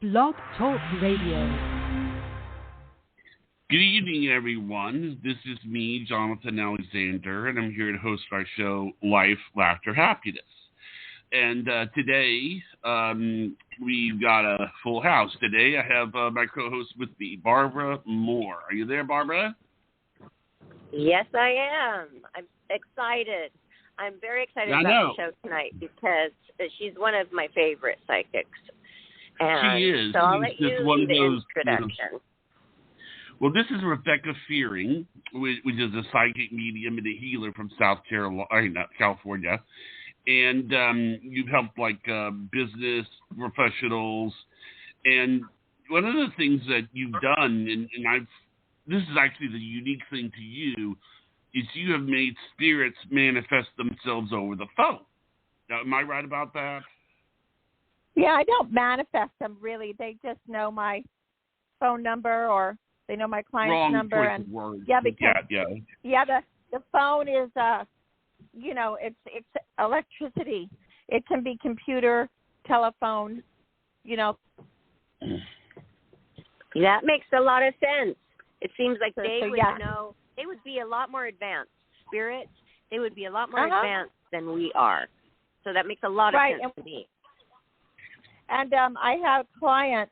Blog Talk Radio. Good evening, everyone. This is me, Jonathan Alexander, and I'm here to host our show, Life, Laughter, Happiness. And today, we've got a full house. Today, I have my co-host with me, Barbara Moore. Are you there, Barbara? Yes, I am. I'm excited. I'm very excited about the show tonight because she's one of my favorite psychics. And she is. So I'll let you do the introduction. Well, this is Rebecca Fearing, which is a psychic medium and a healer from California. And you've helped business professionals. And one of the things that you've done, and this is actually the unique thing to you, is you have made spirits manifest themselves over the phone. Now, am I right about that? Yeah, I don't manifest them really. They just know my phone number or they know my client's number. Choice of words. Yeah, because the phone is it's electricity. It can be computer, telephone, That makes a lot of sense. It seems like they would know. They would be a lot more advanced. Spirits, they would be a lot more advanced than we are. So that makes a lot of sense to me. And I had a client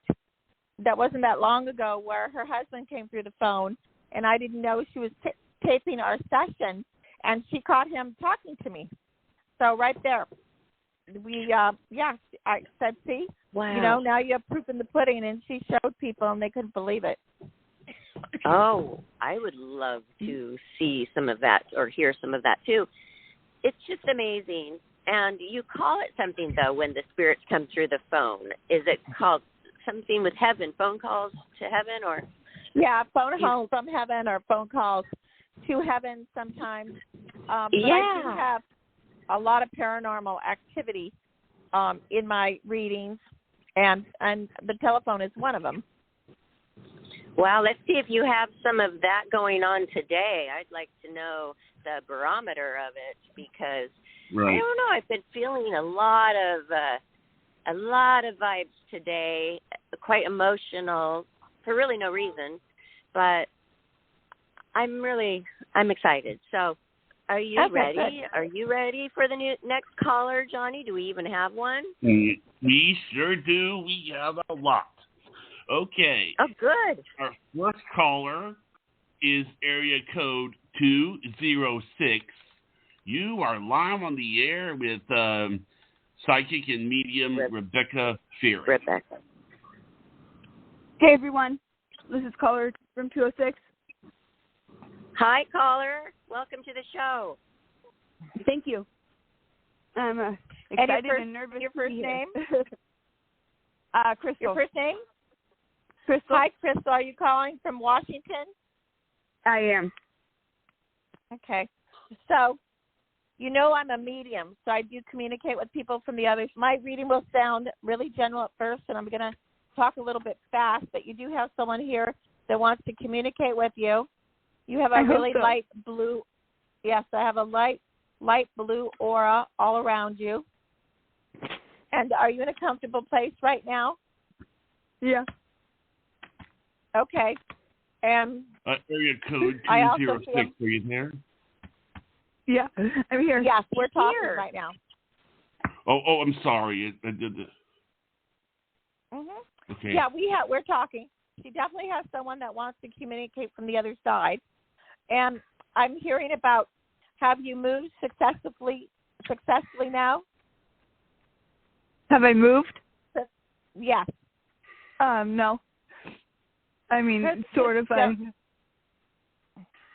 that wasn't that long ago where her husband came through the phone, and I didn't know she was taping our session, and she caught him talking to me. So right there, I said, see, wow. Now you have proof in the pudding, and she showed people, and they couldn't believe it. Oh, I would love to see some of that or hear some of that too. It's just amazing. And you call it something, though, when the spirits come through the phone. Is it called something with heaven, phone calls to heaven, or? Yeah, phone calls from heaven or phone calls to heaven sometimes. But I do have a lot of paranormal activity in my readings, and the telephone is one of them. Well, let's see if you have some of that going on today. I'd like to know the barometer of it because I don't know. I've been feeling a lot of vibes today, quite emotional for really no reason, but I'm excited. So, are you ready? Are you ready for the next caller, Johnny? Do we even have one? We sure do. We have a lot. Okay. Oh, good. Our first caller is area code 206. You are live on the air with psychic and medium Rebecca Fearing. Rebecca. Hey, everyone. This is caller from 206. Hi, caller. Welcome to the show. Thank you. I'm excited and nervous. Your first name? Crystal. Your first name? Crystal. Hi, Crystal. Are you calling from Washington? I am. Okay. So, I'm a medium, so I do communicate with people from the others. My reading will sound really general at first, and I'm going to talk a little bit fast, but you do have someone here that wants to communicate with you. You have a really light blue, yes, I have a light blue aura all around you. And are you in a comfortable place right now? Yeah. Okay. And area code 206, are you there? Yeah, I'm here. Yes, we're talking right now. Oh, I'm sorry. I did this. Mm-hmm. Okay. Yeah, we're talking. She definitely has someone that wants to communicate from the other side. And I'm hearing about, have you moved successfully now? Have I moved? Yes. No. I mean, sort of.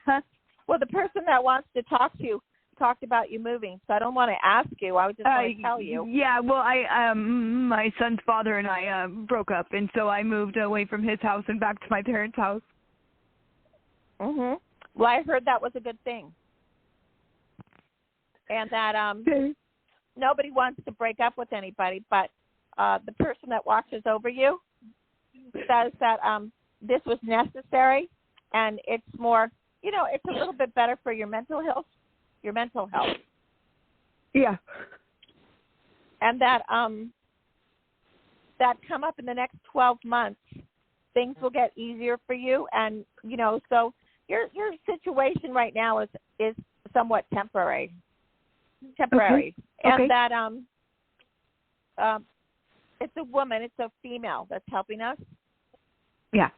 Huh? Well, the person that wants to talk to you talked about you moving, so I don't want to ask you. I would just want to tell you. Yeah, well, my son's father and I broke up, and so I moved away from his house and back to my parents' house. Mhm. Well, I heard that was a good thing, and that nobody wants to break up with anybody, but the person that watches over you says that this was necessary, and it's more, it's a little bit better for your mental health. Yeah. And that that come up in the next 12 months, things will get easier for you. And, you know, so your situation right now is somewhat temporary. Okay. And that it's a woman, it's a female that's helping us. Yeah.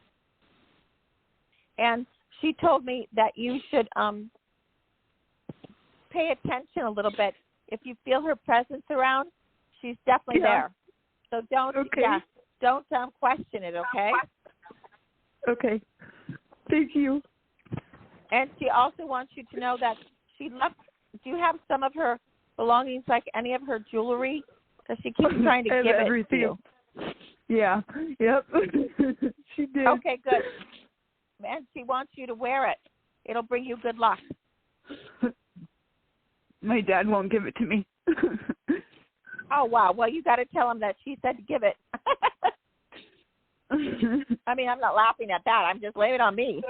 And she told me that you should pay attention a little bit. If you feel her presence around, she's definitely there. So don't question it, okay? Okay. Thank you. And she also wants you to know that she left. Do you have some of her belongings, like any of her jewelry? Because she keeps trying to give it to you. Yeah. Yep. She did. Okay, good. And she wants you to wear it. It'll bring you good luck. My dad won't give it to me. Oh, wow. Well, you got to tell him that she said to give it. I mean, I'm not laughing at that. I'm just laying it on me.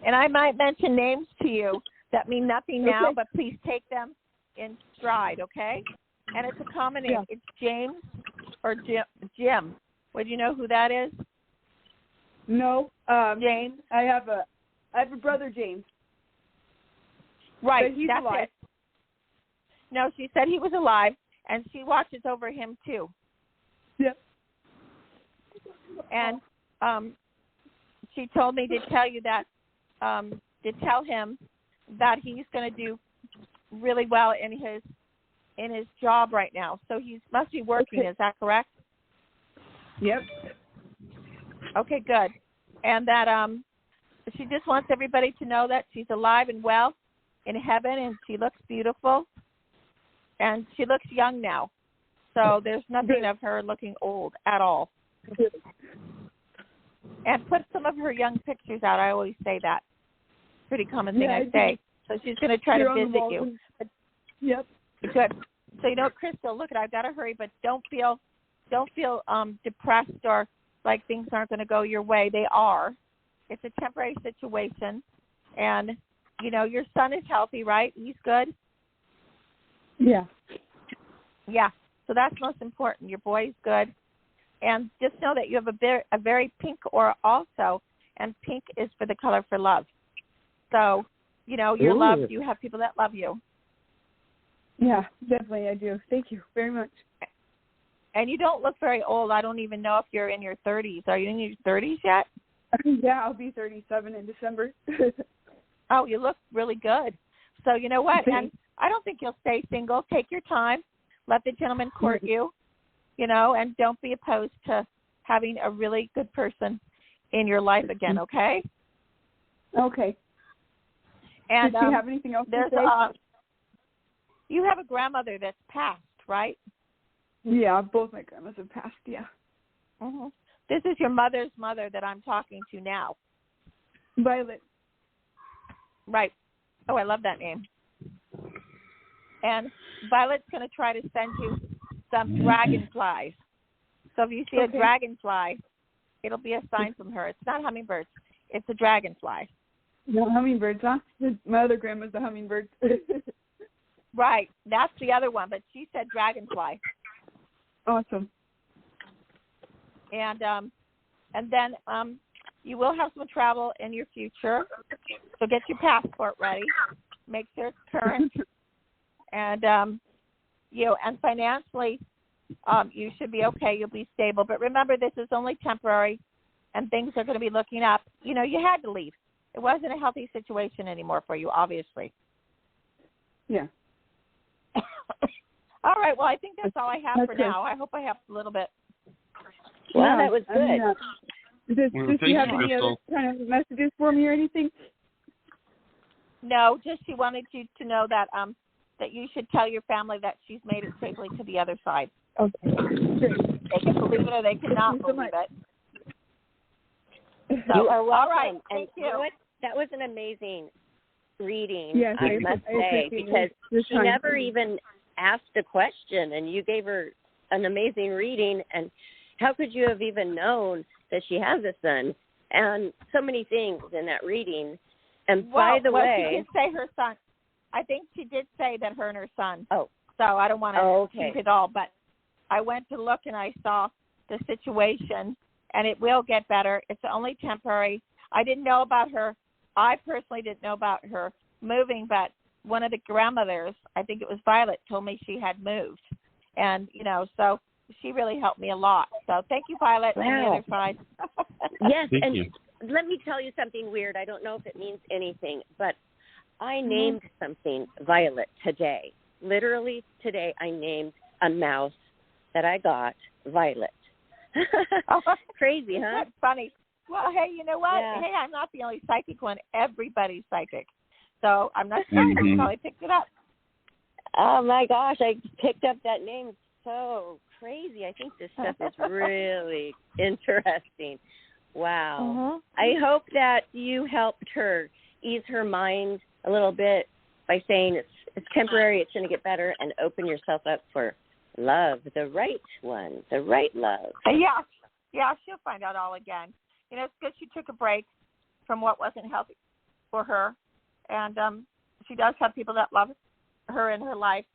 And I might mention names to you that mean nothing now, but please take them in stride, okay? And it's a common name. Yeah. It's James or Jim. Would you know who that is? No. James. I have a brother, James. Right. But he's that's alive. It. No, she said he was alive, and she watches over him too. Yep. And she told me to tell you that, to tell him that he's going to do really well in his job right now. So he must be working. Okay. Is that correct? Yep. Okay, good. And that she just wants everybody to know that she's alive and well in heaven, and she looks beautiful, and she looks young now. So there's nothing of her looking old at all. And put some of her young pictures out. I always say that. Pretty common thing I say. So she's going to try to visit you. But, yep. Good. So, you know, Crystal, look, I've got to hurry, but don't feel depressed or like things aren't going to go your way. They are. It's a temporary situation. And, you know, your son is healthy, right? He's good? Yeah. Yeah. So that's most important. Your boy's good. And just know that you have a very pink aura also, and pink is for the color for love. So, you know, you're loved. You have people that love you. Yeah, definitely I do. Thank you very much. And you don't look very old. I don't even know if you're in your 30s. Are you in your 30s yet? Yeah, I'll be 37 in December. Oh, you look really good. So you know what? And I don't think you'll stay single. Take your time. Let the gentleman court you, you know, and don't be opposed to having a really good person in your life again, okay? Okay. And does she have anything else to say? You have a grandmother that's passed, right? Yeah, both my grandmas have passed, yeah. Mm-hmm. This is your mother's mother that I'm talking to now. Violet. Right. Oh, I love that name. And Violet's going to try to send you some dragonflies. So if you see a dragonfly, it'll be a sign from her. It's not hummingbirds. It's a dragonfly. No hummingbirds, huh? My other grandma's a hummingbird. Right. That's the other one, but she said dragonfly. Awesome. And then you will have some travel in your future. So get your passport ready. Make sure it's current. And you know, and financially, you should be okay. You'll be stable. But remember, this is only temporary, and things are going to be looking up. You know, you had to leave. It wasn't a healthy situation anymore for you, obviously. Yeah. All right. Well, I think that's all I have for now. I hope I helped a little bit. Well, that was good. Does she have any other kind of messages for me or anything? No, just she wanted you to know that that you should tell your family that she's made it safely to the other side. Okay. They can believe it or they cannot believe it. So, you are welcome. All right. Thank you. You know what? That was an amazing reading, yes, I must say, because she never even asked a question, and you gave her an amazing reading. And how could you have even known that she has a son? And so many things in that reading. And by the way, she did say her son. I think she did say that her and her son. Oh, so I don't want to keep it all. But I went to look and I saw the situation, and it will get better. It's only temporary. I didn't know about her. I personally didn't know about her moving, but one of the grandmothers, I think it was Violet, told me she had moved. And, so she really helped me a lot. So thank you, Violet, on the other side. Yes, thank and you. Let me tell you something weird. I don't know if it means anything, but I named something Violet today. Literally today I named a mouse that I got Violet. Crazy, huh? That's funny. Well, hey, you know what? Yeah. Hey, I'm not the only psychic one. Everybody's psychic. So I'm not sure. You probably picked it up. Oh, my gosh. I picked up that name. So crazy. I think this stuff is really interesting. Wow. I hope that you helped her ease her mind a little bit by saying it's temporary, it's going to get better, and open yourself up for love, the right one, the right love. Yeah, she'll find out all again. It's good she took a break from what wasn't healthy for her, and she does have people that love her in her life.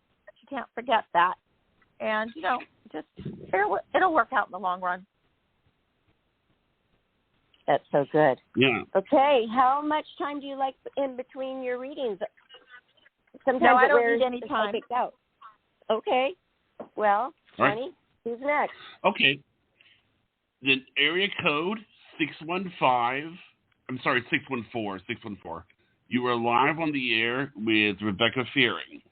She can't forget that, and just it'll work out in the long run. That's so good. Yeah. Okay, how much time do you like in between your readings? Sometimes I don't need any time. Out. Okay. Well, Johnnie, who's next? Okay. The area code 614. You are live on the air with Rebecca Fearing.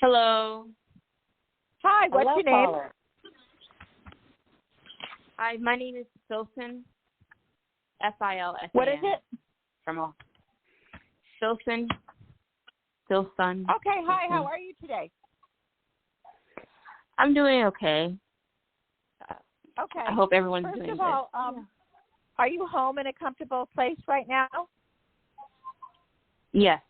Hello. Hi, what's your name? Caller. Hi, my name is Filson. Filson. What is it? From Filson. Filson. Okay, hi, how are you today? I'm doing okay. Okay. I hope everyone's doing good. First of all, are you home in a comfortable place right now? Yes.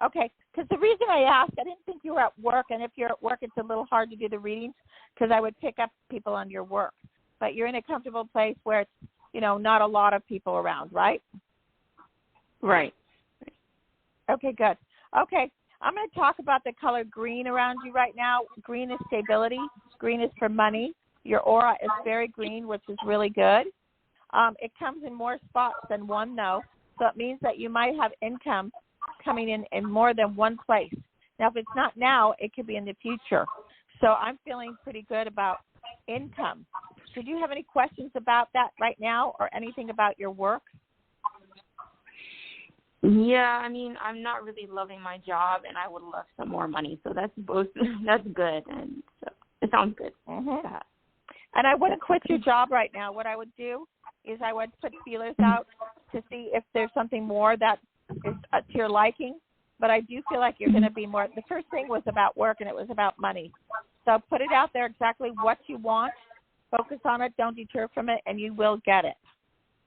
Okay, because the reason I asked, I didn't think you were at work, and if you're at work, it's a little hard to do the readings because I would pick up people on your work. But you're in a comfortable place where it's, not a lot of people around, right? Right. Okay, good. Okay, I'm going to talk about the color green around you right now. Green is stability. Green is for money. Your aura is very green, which is really good. It comes in more spots than one, though, so it means that you might have income coming in more than one place. Now, if it's not now, it could be in the future. So I'm feeling pretty good about income. Did you have any questions about that right now or anything about your work? Yeah, I'm not really loving my job, and I would love some more money. So that's good, and so it sounds good. Mm-hmm. And I wouldn't quit your job right now. What I would do is I would put feelers out to see if there's something more that is to your liking. But I do feel like you're going to be more. The first thing was about work, and it was about money. So put it out there exactly what you want. Focus on it. Don't deter from it, and you will get it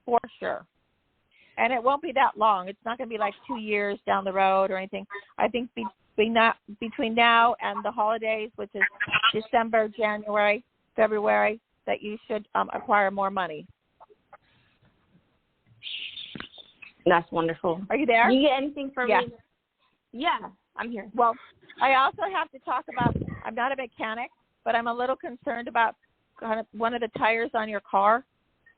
for sure. And it won't be that long. It's not going to be like 2 years down the road or anything. I think between now and the holidays, which is December, January, February, that you should acquire more money. That's wonderful. Are you there? Do you get anything from me? Yeah, I'm here. Well, I also have to talk about, I'm not a mechanic, but I'm a little concerned about kind of one of the tires on your car.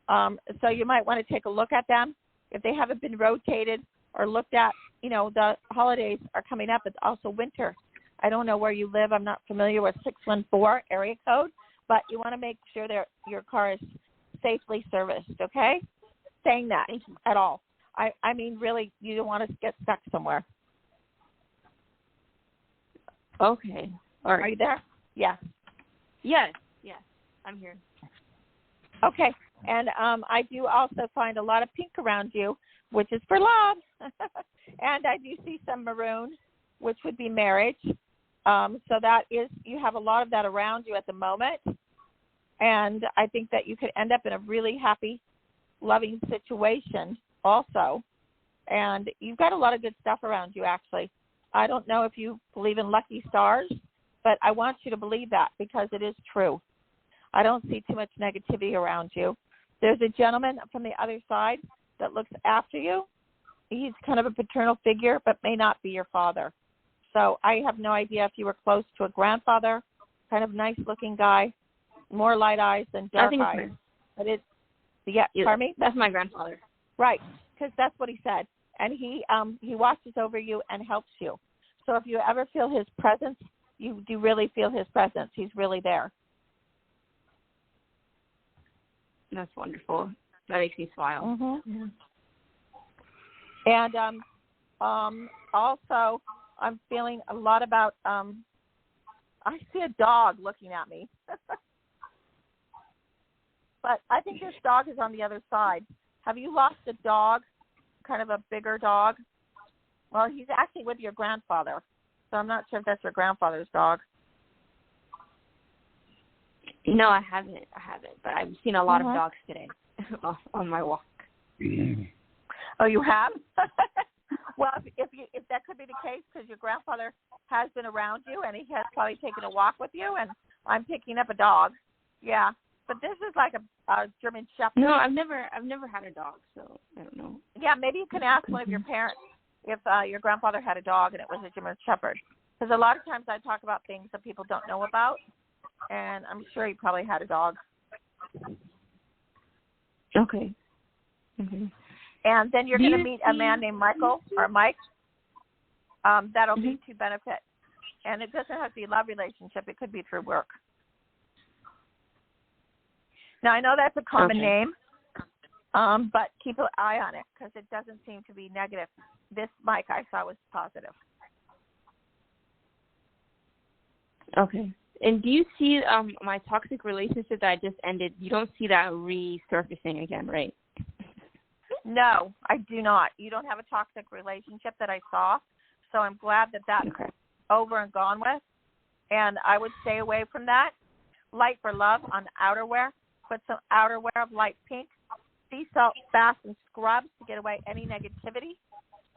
So you might want to take a look at them. If they haven't been rotated or looked at, the holidays are coming up. It's also winter. I don't know where you live. I'm not familiar with 614 area code, but you want to make sure that your car is safely serviced, okay? Saying that at all. I mean, really, you don't want to get stuck somewhere. Okay. All right. Are you there? Yeah. Yes. I'm here. Okay. And I do also find a lot of pink around you, which is for love. And I do see some maroon, which would be marriage. So that is, you have a lot of that around you at the moment. And I think that you could end up in a really happy, loving situation also. And you've got a lot of good stuff around you, actually. I don't know if you believe in lucky stars, but I want you to believe that because it is true. I don't see too much negativity around you. There's a gentleman from the other side that looks after you, he's kind of a paternal figure, but may not be your father. So I have no idea if you were close to a grandfather, kind of nice-looking guy, more light eyes than dark eyes. But it's, pardon me? That's my grandfather. Right, because that's what he said. And he watches over you and helps you. So if you ever feel his presence, you do really feel his presence. He's really there. That's wonderful. That makes me smile. Mm-hmm. And also, I'm feeling a lot about, I see a dog looking at me. But I think this dog is on the other side. Have you lost a dog, kind of a bigger dog? Well, he's actually with your grandfather, so I'm not sure if that's your grandfather's dog. No, I haven't, but I've seen a lot of dogs today on my walk. Oh, you have? Well, if that could be the case, because your grandfather has been around you and he has probably taken a walk with you, and I'm picking up a dog. Yeah, but this is like a German Shepherd. No, I've never had a dog, so I don't know. Yeah, maybe you can ask one of your parents if your grandfather had a dog and it was a German Shepherd, because a lot of times I talk about things that people don't know about, and I'm sure he probably had a dog. Okay. Mm-hmm. And then you're going to meet a man named Michael or Mike. That'll be to benefit. And it doesn't have to be a love relationship. It could be through work. Now, I know that's a common name, but keep an eye on it because it doesn't seem to be negative. This Mike I saw was positive. Okay. And do you see my toxic relationship that I just ended, you don't see that resurfacing again, right? No, I do not. You don't have a toxic relationship that I saw, so I'm glad that that's over and gone with. And I would stay away from that. Light for love on outerwear. Put some outerwear of light pink. Sea salt baths and scrubs to get away any negativity.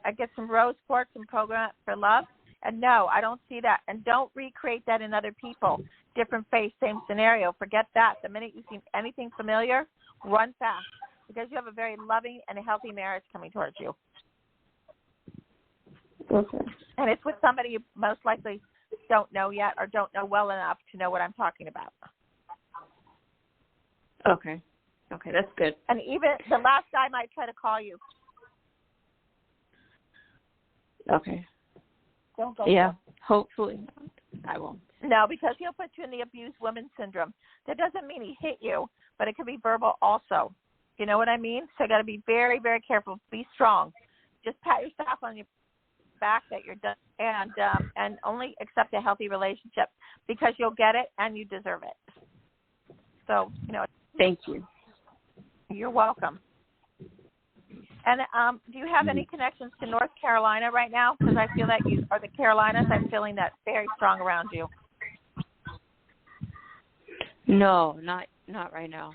I get some rose quartz and program for love. And no, I don't see that. And don't recreate that in other people. Different face, same scenario. Forget that. The minute you see anything familiar, run fast. Because you have a very loving and a healthy marriage coming towards you. Okay. And it's with somebody you most likely don't know yet or don't know well enough to know what I'm talking about. Okay. Okay, that's good. And even the last guy might try to call you. Okay. Don't go. Yeah, hopefully I won't. No, because he'll put you in the abused woman syndrome. That doesn't mean he hit you, but it could be verbal also. You know what I mean? So you got to be very, very careful. Be strong. Just pat yourself on your back that you're done, and only accept a healthy relationship because you'll get it and you deserve it. So, Thank you. You're welcome. And do you have any connections to North Carolina right now? Because I feel that you are the Carolinas. I'm feeling that very strong around you. No, not right now.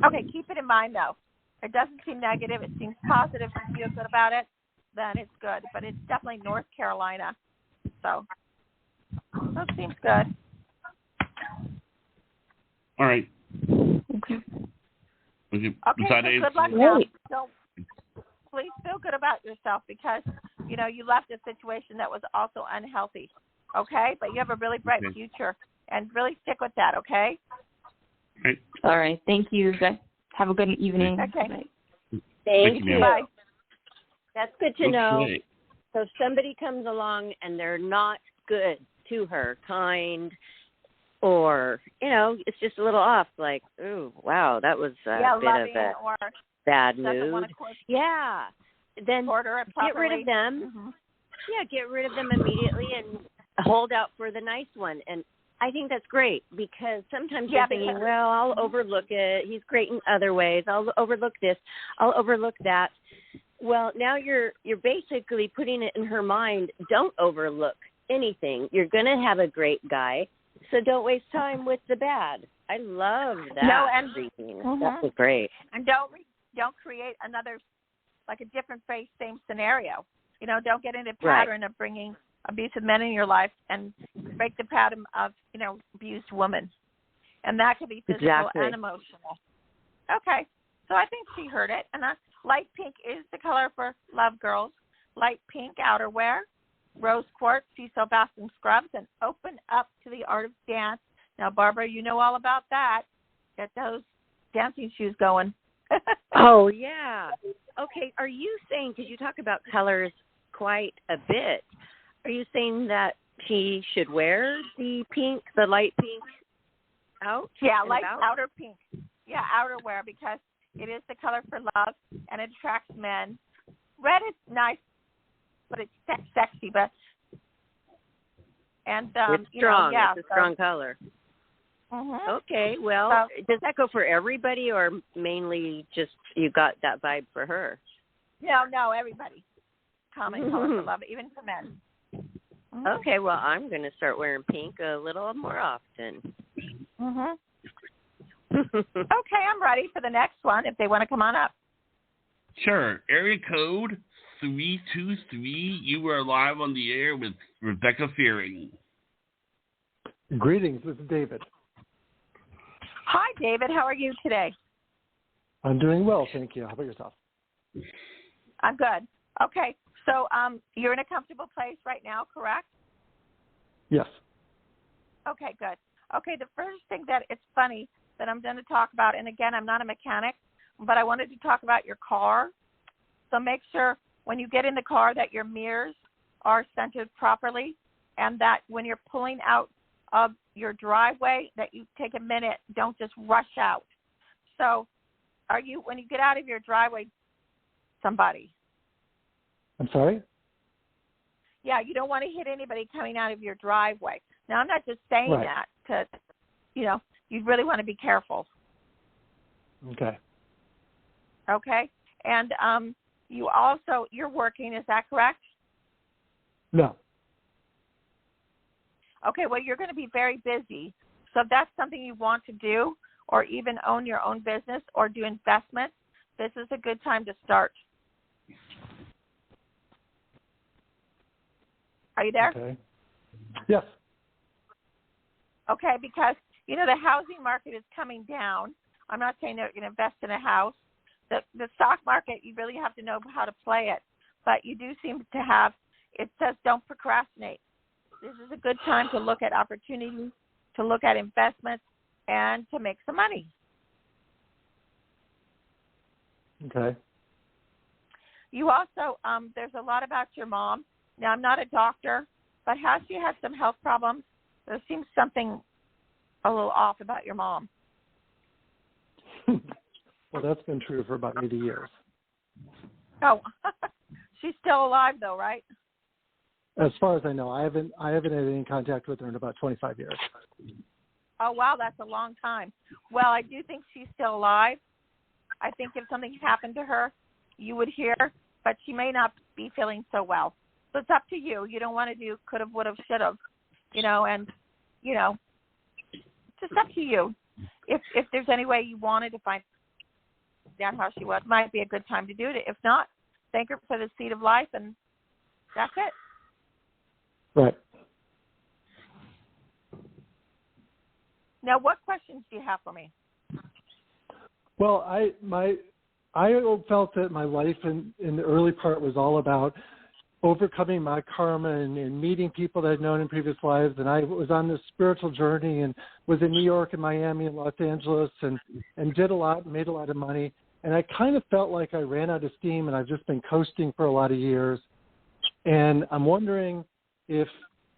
Okay, keep it in mind, though. It doesn't seem negative. It seems positive. You feel good about it, then it's good. But it's definitely North Carolina. So that seems good. All right. Okay. Okay, so good luck now. So please feel good about yourself because, you left a situation that was also unhealthy, okay? But you have a really bright future, and really stick with that, okay? Right. All right. Thank you, guys. Have a good evening. Okay. Thank you. Bye. That's good to know. So if somebody comes along and they're not good to her, kind, or, it's just a little off, like, ooh, wow, that was a bit of a bad mood. Yeah. Then get rid of them. Mm-hmm. Yeah, get rid of them immediately and hold out for the nice one. And I think that's great because sometimes you're thinking, well, I'll overlook it. He's great in other ways. I'll overlook this. I'll overlook that. Well, now you're basically putting it in her mind, don't overlook anything. You're going to have a great guy, so don't waste time with the bad. I love that. No, and that was great. And don't create another, like a different face, same scenario. Don't get into a pattern of bringing abusive men in your life and break the pattern of, abused women. And that could be physical and emotional. Okay. So I think she heard it. And Light pink is the color for love, girls. Light pink outerwear, rose quartz, sea salt baths and scrubs, and open up to the art of dance. Now, Barbara, you know all about that. Get those dancing shoes going. Oh, yeah. Okay, are you saying, because you talk about colors quite a bit, are you saying that she should wear the pink, the light pink out? Yeah, light outer pink. Yeah, outerwear, because it is the color for love, and it attracts men. Red is nice, but it's sexy. But and it's strong. Yeah, it's a strong color. Mm-hmm. Okay, well, does that go for everybody, or mainly just you got that vibe for her? No, everybody. Common color for love, even for men. Mm-hmm. Okay, well, I'm going to start wearing pink a little more often. Mhm. Okay, I'm ready for the next one. If they want to come on up. Sure. Area code 323. You are live on the air with Rebecca Fearing. Greetings, this is David. Hi, David. How are you today? I'm doing well, thank you. How about yourself? I'm good. Okay, so you're in a comfortable place right now, correct? Yes. Okay, good. Okay, the first thing that it's funny that I'm going to talk about, and again, I'm not a mechanic, but I wanted to talk about your car. So make sure when you get in the car that your mirrors are centered properly, and that when you're pulling out of your driveway that you take a minute, don't just rush out. So when you get out of your driveway, somebody? I'm sorry? Yeah, you don't want to hit anybody coming out of your driveway. Now, I'm not just saying that to, you really want to be careful. Okay. Okay? And you're working, is that correct? No. Okay, well, you're going to be very busy. So if that's something you want to do, or even own your own business or do investments, this is a good time to start. Are you there? Okay. Yes. Okay, because, the housing market is coming down. I'm not saying that you're going to invest in a house. The stock market, you really have to know how to play it. But you do seem to have, it says don't procrastinate. This is a good time to look at opportunities, to look at investments, and to make some money. Okay. You also, there's a lot about your mom. Now, I'm not a doctor, but has she had some health problems? There seems something a little off about your mom. Well, that's been true for about 80 years. Oh, she's still alive, though, right? As far as I know, I haven't had any contact with her in about 25 years. Oh, wow, that's a long time. Well, I do think she's still alive. I think if something happened to her, you would hear, but she may not be feeling so well. So it's up to you. You don't want to do could have, would have, should have, it's just up to you. If there's any way you wanted to find out how she was, might be a good time to do it. If not, thank her for the seed of life, and that's it. Right. Now, what questions do you have for me? Well, I felt that my life in the early part was all about overcoming my karma and meeting people that I'd known in previous lives. And I was on this spiritual journey and was in New York and Miami and Los Angeles and did a lot, made a lot of money. And I kind of felt like I ran out of steam, and I've just been coasting for a lot of years. And I'm wondering if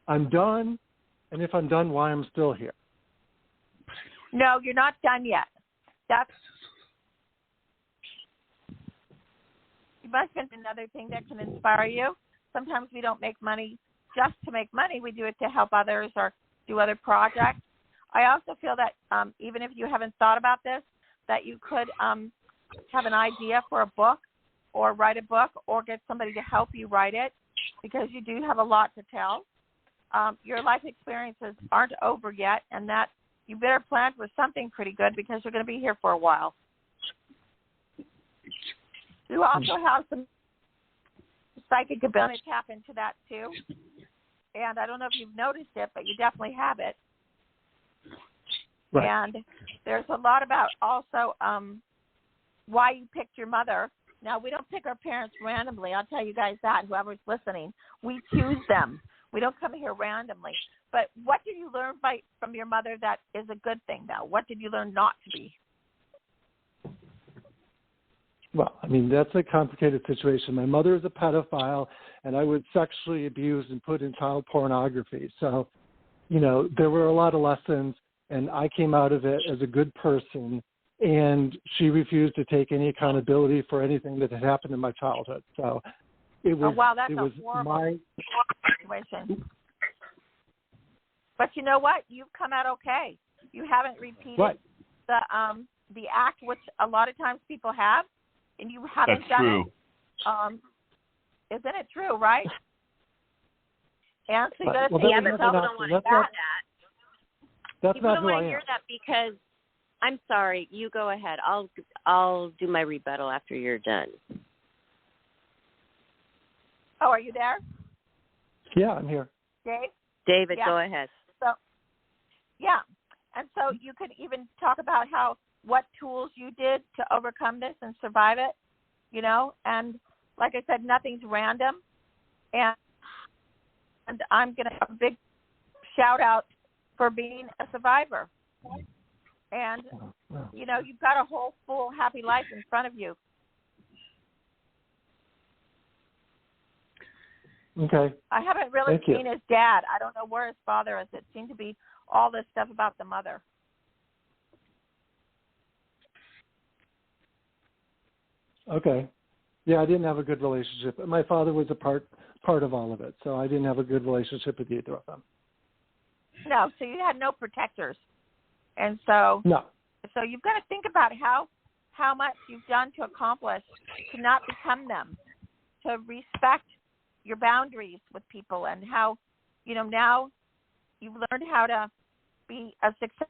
I'm done, and if I'm done, why I'm still here. No, you're not done yet. You must have another thing that can inspire you. Sometimes we don't make money just to make money. We do it to help others or do other projects. I also feel that even if you haven't thought about this, that you could have an idea for a book or write a book or get somebody to help you write it, because you do have a lot to tell. Your life experiences aren't over yet, and that you better plan for something pretty good, because you're going to be here for a while. You also have some psychic ability to tap into that too. And I don't know if you've noticed it, but you definitely have it. Right. And there's a lot about also why you picked your mother. Now, we don't pick our parents randomly. I'll tell you guys that, whoever's listening. We choose them. We don't come here randomly. But what did you learn from your mother that is a good thing, though? What did you learn not to be? Well, I mean, that's a complicated situation. My mother is a pedophile, and I was sexually abused and put in child pornography. So, you know, there were a lot of lessons, and I came out of it as a good person, and she refused to take any accountability for anything that had happened in my childhood. So it was, that's a horrible situation. But you know what? You've come out okay. You haven't repeated the act, which a lot of times people have, and you haven't done it. Isn't it true, right? And so you got to say, but people don't want to hear that. That's people not don't who I want to am. hear that because, I'm sorry, you go ahead. I'll do my rebuttal after you're done. Oh, are you there? Yeah, I'm here. David, go ahead. So, yeah. And so you could even talk about what tools you did to overcome this and survive it, you know. And like I said, nothing's random. And I'm going to have a big shout out for being a survivor. And, you know, you've got a whole, full, happy life in front of you. Okay. I haven't really seen his dad. I don't know where his father is. It seemed to be all this stuff about the mother. Okay. Yeah, I didn't have a good relationship. My father was a part of all of it, so I didn't have a good relationship with either of them. No, so you had no protectors. And so you've got to think about how much you've done to accomplish to not become them, to respect your boundaries with people, and how, you know, now you've learned how to be a success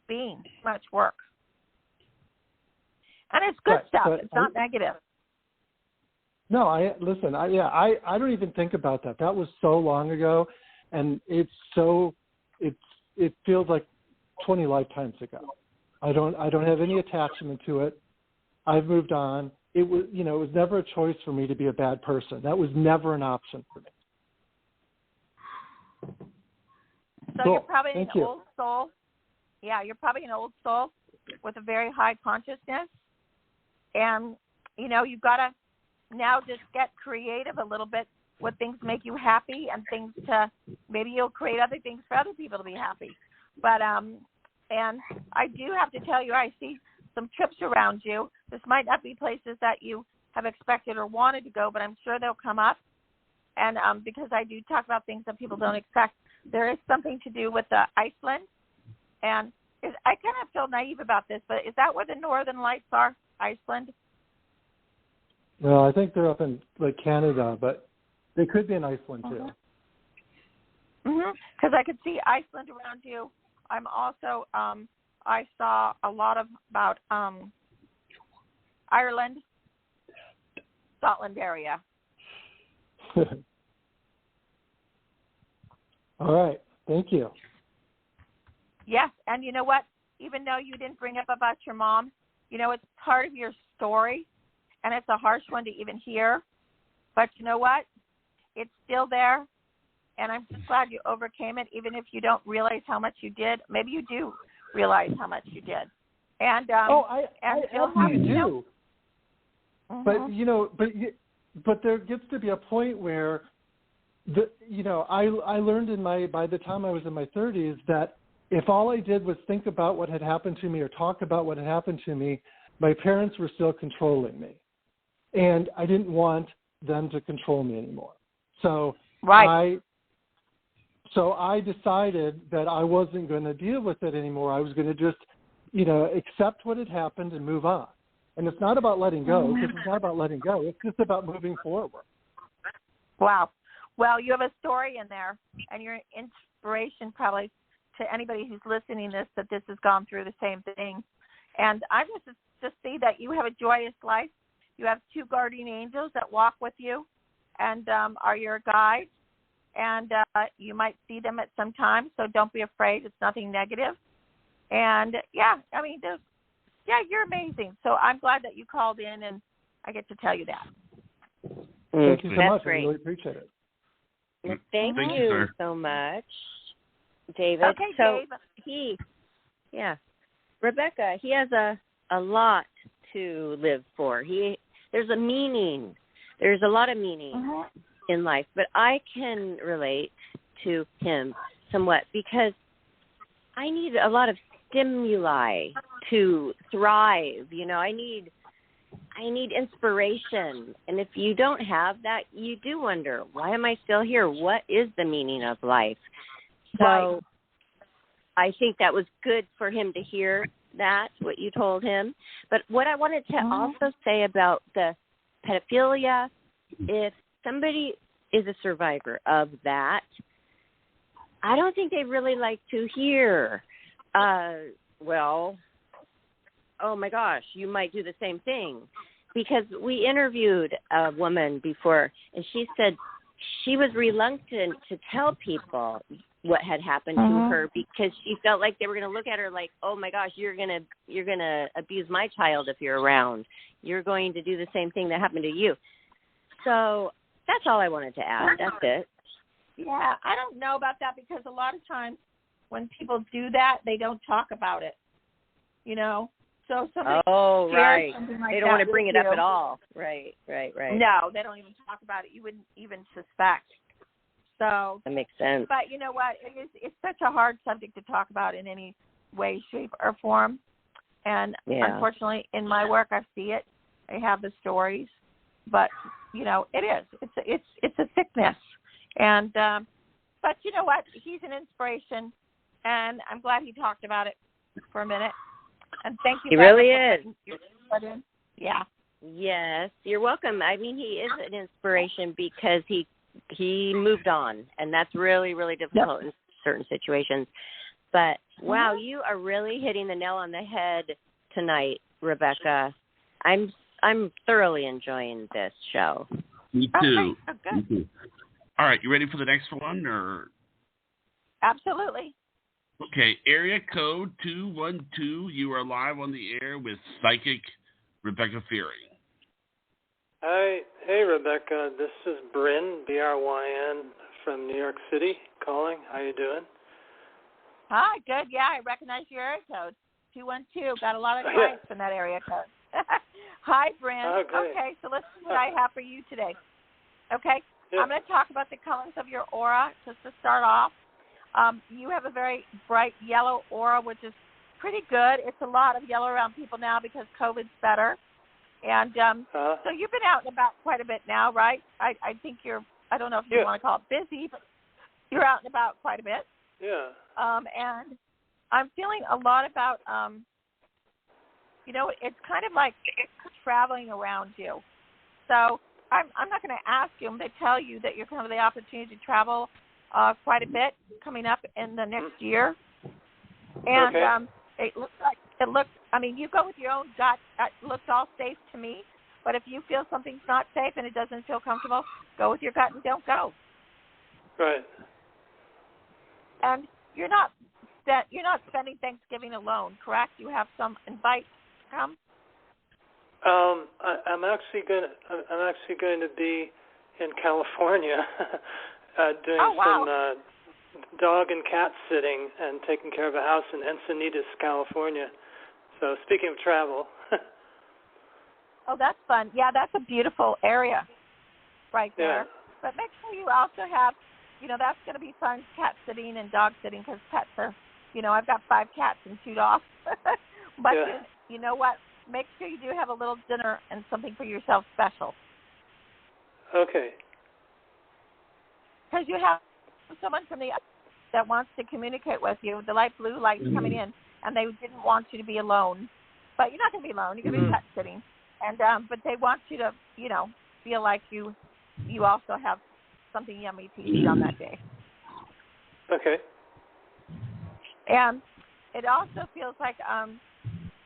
being. Much work. And it's good stuff. It's not negative. No, I don't even think about that. That was so long ago, and it feels like 20 lifetimes ago. I don't have any attachment to it. I've moved on. It was never a choice for me to be a bad person. That was never an option for me. So you're probably an old soul. Yeah, you're probably an old soul with a very high consciousness. And, you know, you've got to now just get creative a little bit with things make you happy and things to, maybe you'll create other things for other people to be happy. But, and I do have to tell you, I see some trips around you. This might not be places that you have expected or wanted to go, but I'm sure they'll come up. And because I do talk about things that people don't expect, there is something to do with Iceland. And I kind of feel naive about this, but is that where the Northern Lights are, Iceland? Well, I think they're up in like Canada, but they could be in Iceland too. Because I could see Iceland around you. I'm also, I saw a lot about Ireland, Scotland area. All right. Thank you. Yes. And you know what? Even though you didn't bring up about your mom, you know, it's part of your story, and it's a harsh one to even hear. But you know what? It's still there, and I'm just glad you overcame it, even if you don't realize how much you did. Maybe you do realize how much you did. And I do. But there gets to be a point where I learned by the time I was in my 30s that if all I did was think about what had happened to me or talk about what had happened to me, my parents were still controlling me. And I didn't want them to control me anymore. So I decided that I wasn't going to deal with it anymore. I was going to just, accept what had happened and move on. And it's not about letting go, because it's not about letting go. It's just about moving forward. Wow. Well, you have a story in there, and you're an inspiration probably to anybody who's listening to this, that this has gone through the same thing. And I just see that you have a joyous life. You have 2 guardian angels that walk with you and are your guides. And you might see them at some time, so don't be afraid. It's nothing negative. And, yeah, I mean, there's Yeah, you're amazing. So I'm glad that you called in, and I get to tell you that. Thank you so much. Great. I really appreciate it. Well, thank you, you sir. so much, David. Okay, so Dave. Rebecca, he has a lot to live for. There's a meaning. There's a lot of meaning in life, but I can relate to him somewhat because I need a lot of stimuli to thrive. I need inspiration. And if you don't have that, you do wonder, why am I still here? What is the meaning of life? So I think that was good for him to hear that, what you told him. But what I wanted to also say about the pedophilia, if somebody is a survivor of that, I don't think they really like to hear, oh my gosh, you might do the same thing. Because we interviewed a woman before, and she said she was reluctant to tell people what had happened to her because she felt like they were going to look at her like, oh my gosh, you're gonna abuse my child if you're around. You're going to do the same thing that happened to you. So that's all I wanted to add. That's it. Yeah, I don't know about that because a lot of times when people do that, they don't talk about it. So somebody right. Something like they don't that want to bring with it up you. at all. Right. No, they don't even talk about it. You wouldn't even suspect. So that makes sense. But you know what? It's such a hard subject to talk about in any way, shape, or form. And unfortunately, in my work, I see it. I have the stories, but it is. It's a sickness. And but you know what? He's an inspiration, and I'm glad he talked about it for a minute. And thank you. He really is. Yeah. Yes, you're welcome. I mean, he is an inspiration because he moved on, and that's really, really difficult in certain situations. But wow, you are really hitting the nail on the head tonight, Rebecca. I'm thoroughly enjoying this show. Me too. Okay. Me too. All right, you ready for the next one, or? Absolutely. Okay, area code 212. You are live on the air with Psychic Rebecca Fearing. Hi. Hey, Rebecca. This is Bryn, B-R-Y-N, from New York City calling. How you doing? Hi, good. Yeah, I recognize your area code. 212. Got a lot of clients in that area code. Hi, Bryn. Okay, so let's see what I have for you today. Okay, I'm going to talk about the colors of your aura just to start off. You have a very bright yellow aura, which is pretty good. It's a lot of yellow around people now because COVID's better. And so you've been out and about quite a bit now, right? I think I don't know if you want to call it busy, but you're out and about quite a bit. Yeah. And I'm feeling a lot about, it's kind of like traveling around you. So I'm not going to ask you. I'm going to tell you that you're going to have the opportunity to travel quite a bit coming up in the next year. And it looks, you go with your own gut. It looks all safe to me. But if you feel something's not safe and it doesn't feel comfortable, go with your gut and don't go. Right. And you're not spending Thanksgiving alone, correct? You have some invites to come. I'm actually going to be in California doing some dog and cat sitting and taking care of a house in Encinitas, California. So speaking of travel. Oh, that's fun. Yeah, that's a beautiful area right there. Yeah. But make sure you also have, that's going to be fun, cat sitting and dog sitting, because pets are, I've got 5 cats and 2 dogs. But you know what? Make sure you do have a little dinner and something for yourself special. Okay. Because you have someone from that wants to communicate with you. The light blue light's coming in, and they didn't want you to be alone. But you're not going to be alone. You're going to be pet sitting. And but they want you to, feel like you also have something yummy to eat on that day. Okay. And it also feels like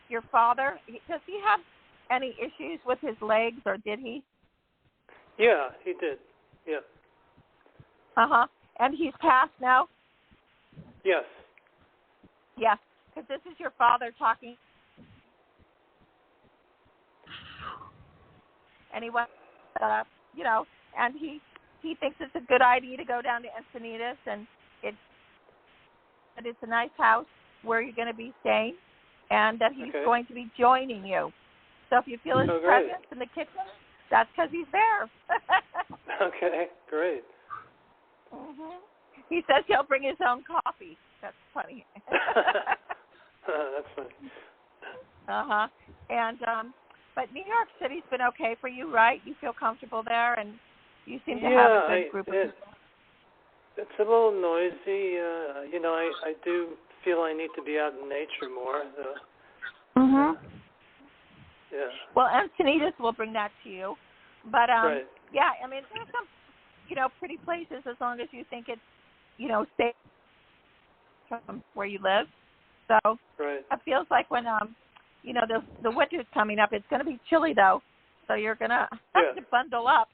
your father, does he have any issues with his legs, or did he? Yeah, he did. Yeah. Uh-huh. And he's passed now? Yes. Yes, because this is your father talking. and he wants, and he thinks it's a good idea to go down to Encinitas, and it's a nice house where you're going to be staying, and that he's going to be joining you. So if you feel his presence in the kitchen, that's because he's there. Okay, great. Mm-hmm. He says he'll bring his own coffee. That's funny. That's funny. Uh-huh. And but New York City's been okay for you, right? You feel comfortable there, and you seem to have a good group of people. It's a little noisy. I do feel I need to be out in nature more. Mhm. Yeah. Well, Encinitas will bring that to you, but yeah, I mean, there's some, pretty places as long as you think it's, safe from where you live. So it feels like when the winter's coming up, it's going to be chilly though, so you're going to have to bundle up.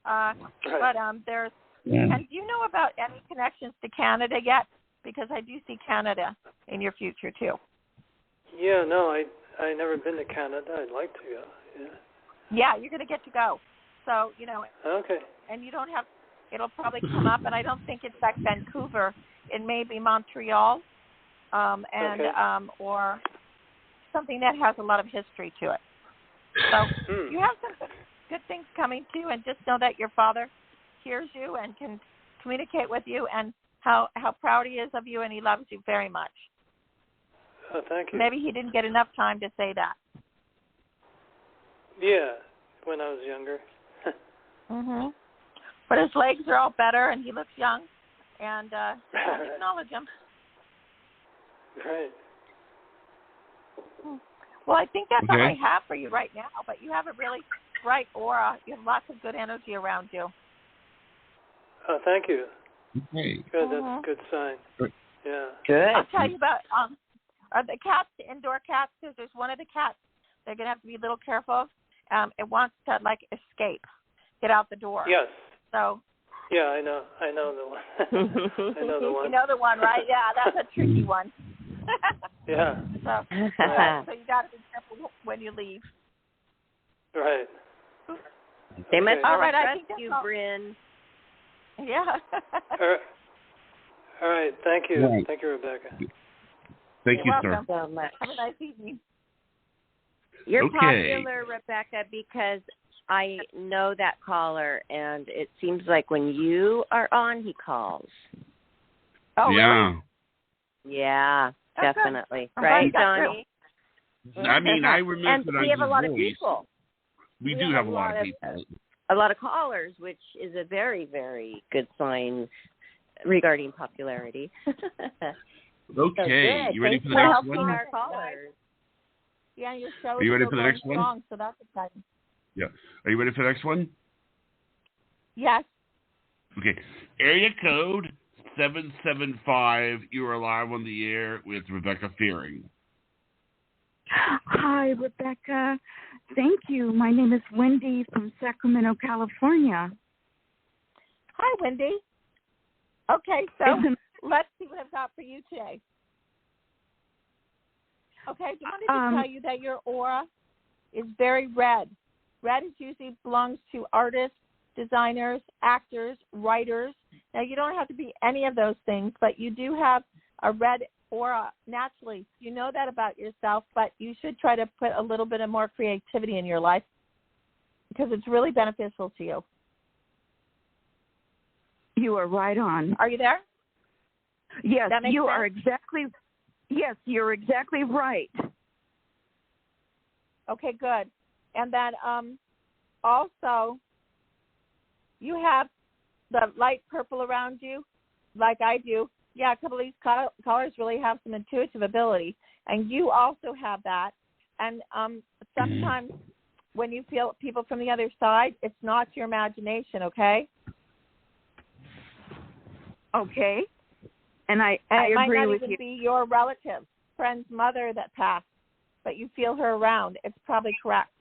But there's. And do you know about any connections to Canada yet? Because I do see Canada in your future too. Yeah, no, I never been to Canada. I'd like to go. Yeah, you're going to get to go. So, Okay. And you don't have, it'll probably come up, and I don't think it's like Vancouver. It may be Montreal, or something that has a lot of history to it. So you have some good things coming too, and just know that your father hears you and can communicate with you, and how proud he is of you, and he loves you very much. Oh, thank you. Maybe he didn't get enough time to say that. Yeah, when I was younger. Mhm. But his legs are all better, and he looks young, and acknowledge him. Right. Well, I think that's all I have for you right now. But you have a really bright aura. You have lots of good energy around you. Oh, thank you. Okay. Good. That's a good sign. Good. Yeah. Good. I'll tell you about are the cats, the indoor cats, because there's one of the cats they're going to have to be a little careful of. It wants to, escape, get out the door. Yes. So. Yeah, I know the one. I know the one. You know the one, right? Yeah, that's a tricky one. Yeah. So you got to be careful when you leave. Right. They must all right, trust you, Bryn. Yeah. All right. Thank you. Right. Thank you, Rebecca. Thank you, welcome. sir. So much. Have a nice evening. You're popular, Rebecca, because I know that caller, and it seems like when you are on, he calls. Oh, yeah. Really? Yeah, definitely. Good. Right, Johnnie? I mean, I remember and we have a lot of people. We do have a lot of people. A lot of callers, which is a very, very good sign regarding popularity. Okay, so you ready Thanks for the next one? Our callers. Yeah, your show Are you ready is for the next one? strong, so that's exciting. Yeah. Are you ready for the next one? Yes. Okay. Area code 775. You are live on the air with Rebecca Fearing. Hi, Rebecca. Thank you. My name is Wendy from Sacramento, California. Hi, Wendy. Okay, so let's see what I've got for you today. Okay, I wanted to tell you that your aura is very red. Red usually belongs to artists, designers, actors, writers. Now, you don't have to be any of those things, but you do have a red aura naturally. You know that about yourself, but you should try to put a little bit of more creativity in your life because it's really beneficial to you. You are right on. Are you there? Yes, you sense? are exactly. Yes, you're exactly right. Okay, good. And then also, you have the light purple around you, like I do. Yeah, a couple of these colors really have some intuitive ability, and you also have that. And sometimes when you feel people from the other side, it's not your imagination, okay? Okay. And I it might agree not with even you. be your relative, friend's mother that passed, but you feel her around. It's probably correct.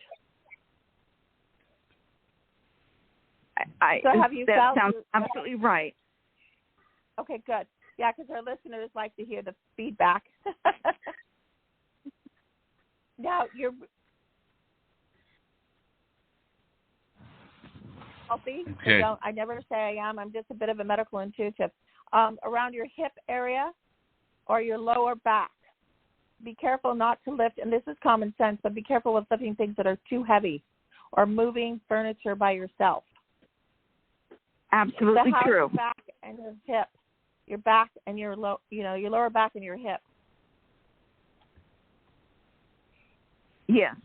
So have you that felt? Sounds absolutely right. Okay, good. Yeah, because our listeners like to hear the feedback. Now, healthy. Okay. So I never say I am. I'm just a bit of a medical intuitive. Around your hip area or your lower back. Be careful not to lift, and this is common sense, but be careful with lifting things that are too heavy or moving furniture by yourself. Absolutely true. Your back and your hip, your back and your your lower back and your hip. Yes,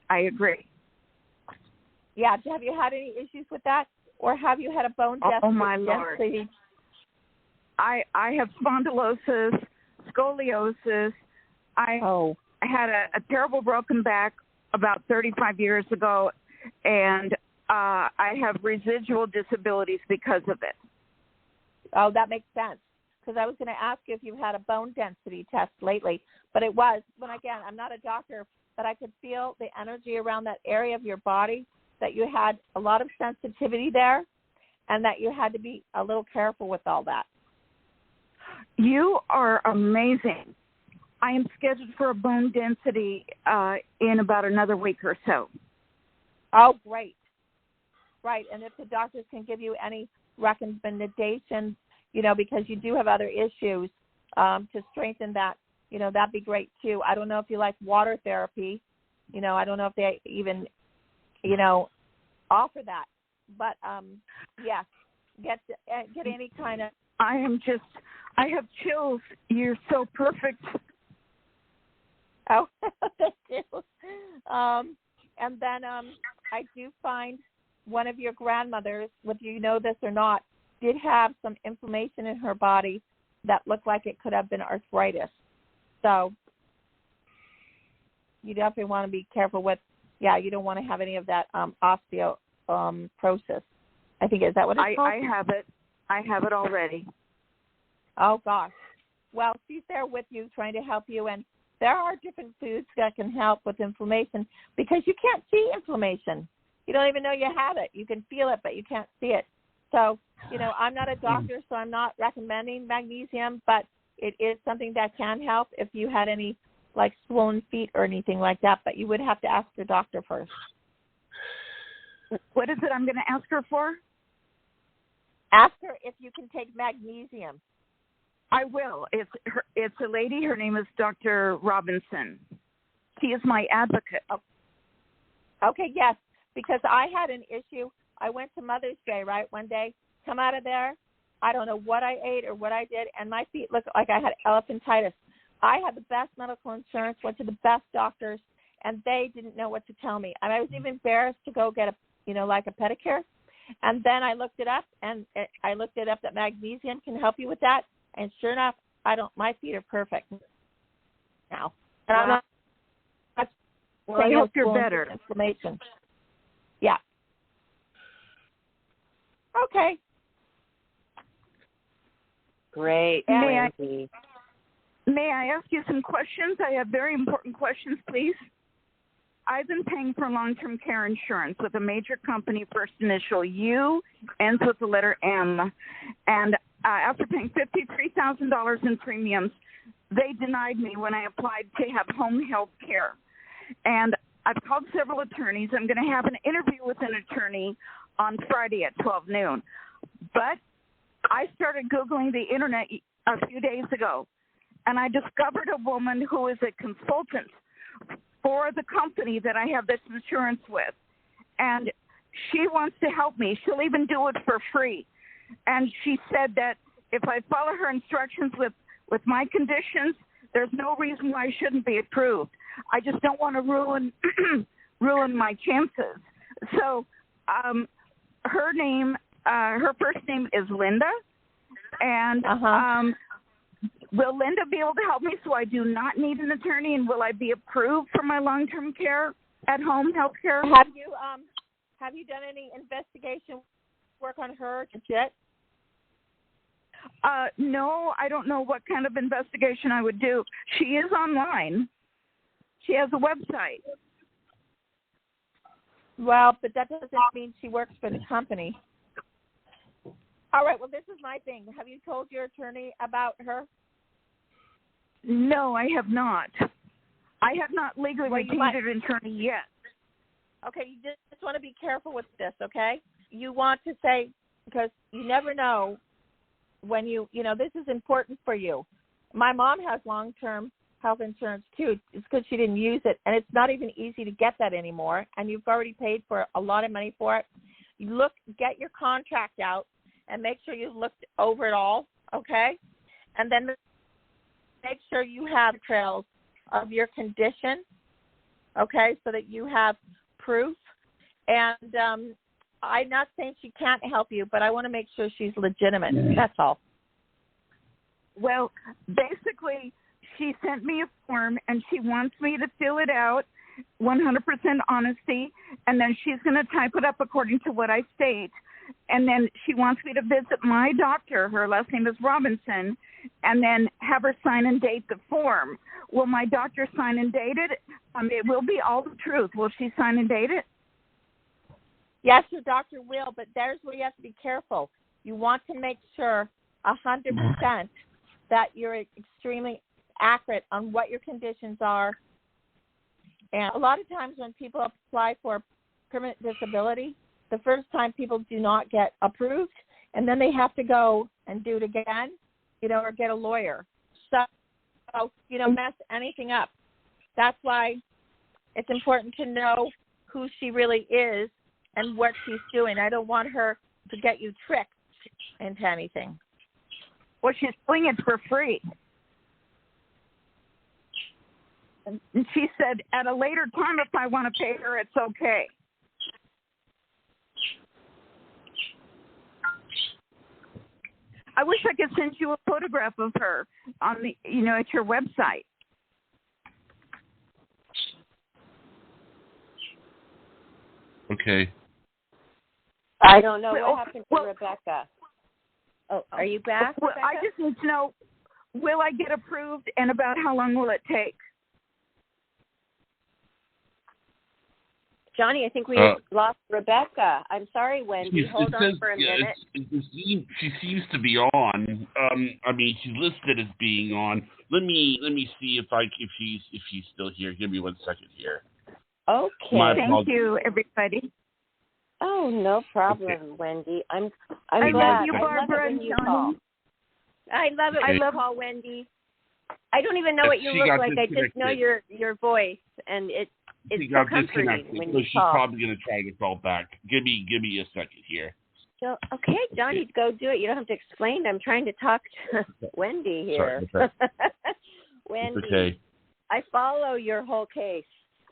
I agree. Yeah. Have you had any issues with that, or have you had a bone density? Oh my Lord! I have spondylosis, scoliosis. I had a terrible broken back about 35 years ago, and I have residual disabilities because of it. Oh, that makes sense. Because I was going to ask you if you've had a bone density test lately, but it was, when again, I'm not a doctor, but I could feel the energy around that area of your body, that you had a lot of sensitivity there, and that you had to be a little careful with all that. You are amazing. I am scheduled for a bone density in about another week or so. Oh, great. Right, and if the doctors can give you any recommendations, because you do have other issues to strengthen that, that'd be great too. I don't know if you like water therapy. I don't know if they even, offer that. But, yes, get any kind of... I have chills. You're so perfect. Oh, thank you. And then I do find one of your grandmothers, whether you know this or not, did have some inflammation in her body that looked like it could have been arthritis. So you definitely want to be careful with, you don't want to have any of that osteoporosis. I think, is that what it's called? I have it. I have it already. Oh, gosh. Well, she's there with you, trying to help you, and there are different foods that can help with inflammation because you can't see inflammation. You don't even know you have it. You can feel it, but you can't see it. So, I'm not a doctor, so I'm not recommending magnesium, but it is something that can help if you had any, like, swollen feet or anything like that, but you would have to ask your doctor first. What is it I'm going to ask her for? Ask her if you can take magnesium. I will. It's a lady. Her name is Dr. Robinson. She is my advocate. Oh. Okay, yes, because I had an issue. I went to Mother's Day, right, one day, come out of there. I don't know what I ate or what I did, and my feet looked like I had elephantitis. I had the best medical insurance, went to the best doctors, and they didn't know what to tell me. And I was even embarrassed to go get like a pedicure. And then I looked it up, and I looked it up that magnesium can help you with that. And sure enough, my feet are perfect now. And I'm not. Well, I hope you're better. Inflammation. Yeah. Okay. Great. May I ask you some questions? I have very important questions, please. I've been paying for long-term care insurance with a major company, first initial U, ends with the letter M. And after paying $53,000 in premiums, they denied me when I applied to have home health care. And I've called several attorneys. I'm going to have an interview with an attorney on Friday at 12 noon. But I started Googling the Internet a few days ago, and I discovered a woman who is a consultant for the company that I have this insurance with. And she wants to help me. She'll even do it for free. And she said that if I follow her instructions with my conditions, there's no reason why I shouldn't be approved. I just don't want to ruin my chances. So her first name is Linda. And will Linda be able to help me so I do not need an attorney? And will I be approved for my long-term care at home health care? Have you done any investigation work on her yet? No, I don't know what kind of investigation I would do. She is online. She has a website. Well, but that doesn't mean she works for the company. All right, well, this is my thing. Have you told your attorney about her? No, I have not. I have not legally retained an attorney yet. Okay, you just want to be careful with this, okay? you want to say, because you never know when this is important for you. My mom has long-term health insurance too. It's because she didn't use it, and it's not even easy to get that anymore, and you've already paid for a lot of money for it. You get your contract out and make sure you've looked over it all, okay? And then make sure you have trails of your condition, okay, so that you have proof. And I'm not saying she can't help you, but I want to make sure she's legitimate. That's all. Well, basically, she sent me a form, and she wants me to fill it out, 100% honesty, and then she's going to type it up according to what I state. And then she wants me to visit my doctor, her last name is Robinson, and then have her sign and date the form. Will my doctor sign and date it? It will be all the truth. Will she sign and date it? Yes, your doctor will, but there's where you have to be careful. You want to make sure 100% that you're extremely accurate on what your conditions are. And a lot of times when people apply for permanent disability, the first time people do not get approved, and then they have to go and do it again, or get a lawyer. So, mess anything up. That's why it's important to know who she really is and what she's doing. I don't want her to get you tricked into anything. Well, she's doing it for free. And she said, at a later time, if I want to pay her, it's okay. I wish I could send you a photograph of her on the, at your website. Okay. I don't know what happened to Rebecca. Oh, are you back? Well, I just need to know, will I get approved, and about how long will it take? Johnny, I think we lost Rebecca. I'm sorry, Wendy. Hold on for a minute. She seems to be on. She's listed as being on. Let me see if she's still here. Give me 1 second here. Okay. Thank you, everybody. Oh, no problem, okay. Wendy. I'm glad. Love you, Barbara and Johnnie. I love it when you call Wendy. I don't even know what you look like. I just know your voice, and it's so comforting when you call. She's probably going to try to call back. Give me a second here. So, okay, Johnny, go do it. You don't have to explain. I'm trying to talk to Wendy here. Sorry, Wendy, okay. I follow your whole case